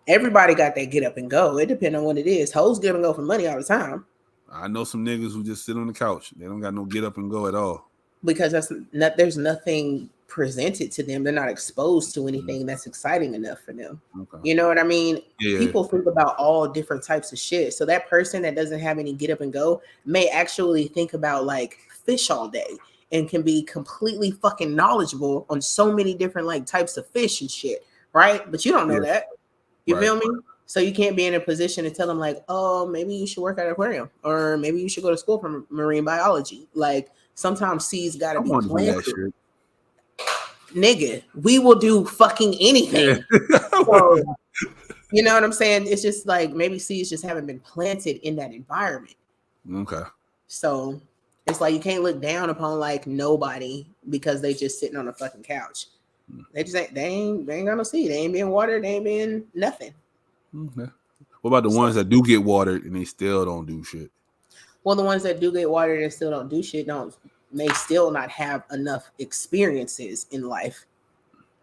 Everybody got that get up and go. It depends on what it is. Hoes get up and go for money all the time. I know some niggas who just sit on the couch. They don't got no get up and go at all. Because there's nothing presented to them. They're not exposed to anything that's exciting enough for them. Okay. You know what I mean? Yeah. People think about all different types of shit. So that person that doesn't have any get up and go may actually think about like fish all day and can be completely fucking knowledgeable on so many different like types of fish and shit, right? But you don't know that. You feel me? So you can't be in a position to tell them like, oh, maybe you should work at an aquarium or maybe you should go to school for marine biology. Like sometimes seeds gotta be planted. Nigga, we will do fucking anything. So, you know what I'm saying? It's just like maybe seeds just haven't been planted in that environment. Okay. So it's like you can't look down upon like nobody because they just sitting on a fucking couch. They just ain't got no seed. They ain't being watered. They ain't being nothing. Okay. What about the ones that do get watered and they still don't do shit? Well, the ones that do get watered and still don't do shit may still not have enough experiences in life.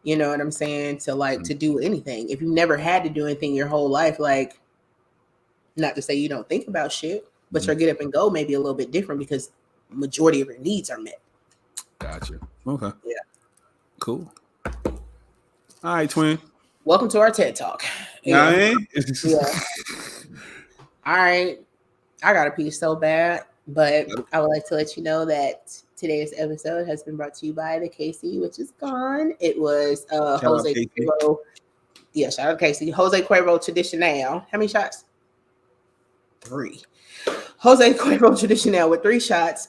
You know what I'm saying? To like to do anything. If you've never had to do anything your whole life, like not to say you don't think about shit, but your get up and go may be a little bit different because majority of your needs are met. Gotcha. Okay. Yeah. Cool. All right, twin. Welcome to our TED Talk. Yeah. All right. I got a piece so bad, but I would like to let you know that today's episode has been brought to you by the Kasey, which is gone. It was Jose Cuervo. Yeah, shout out to Kasey. Jose Cuervo Tradicional. How many shots? 3. Jose Cuervo Tradicional with 3 shots.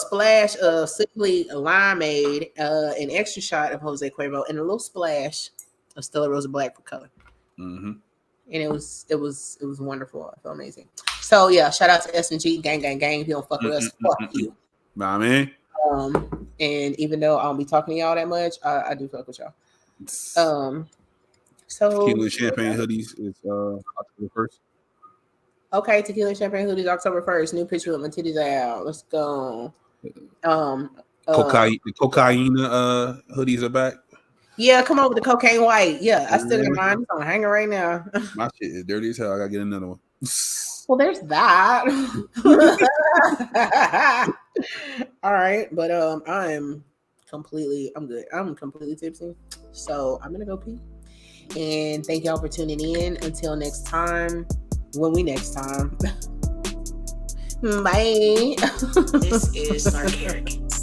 Splash of simply limeade, an extra shot of Jose Cuervo, and a little splash of Stella Rosa Black for color. And it was wonderful. I felt amazing. So yeah, shout out to S&G gang. If you don't fuck with us, fuck you. Nah, man. And even though I don't be talking to y'all that much, I do fuck with y'all. So Tequila champagne hoodies is October 1st. Okay, tequila champagne hoodies October 1st. New picture with my titties out. Let's go. The cocaine hoodies are back. Yeah, come on with the cocaine white. Yeah, I still got mine. It's on hanger right now. My shit is dirty as hell. I gotta get another one. Well, there's that. All right, but I'm good. I'm completely tipsy. So I'm gonna go pee. And thank y'all for tuning in. Until next time. Next time. Bye. This is Sarcarrogance.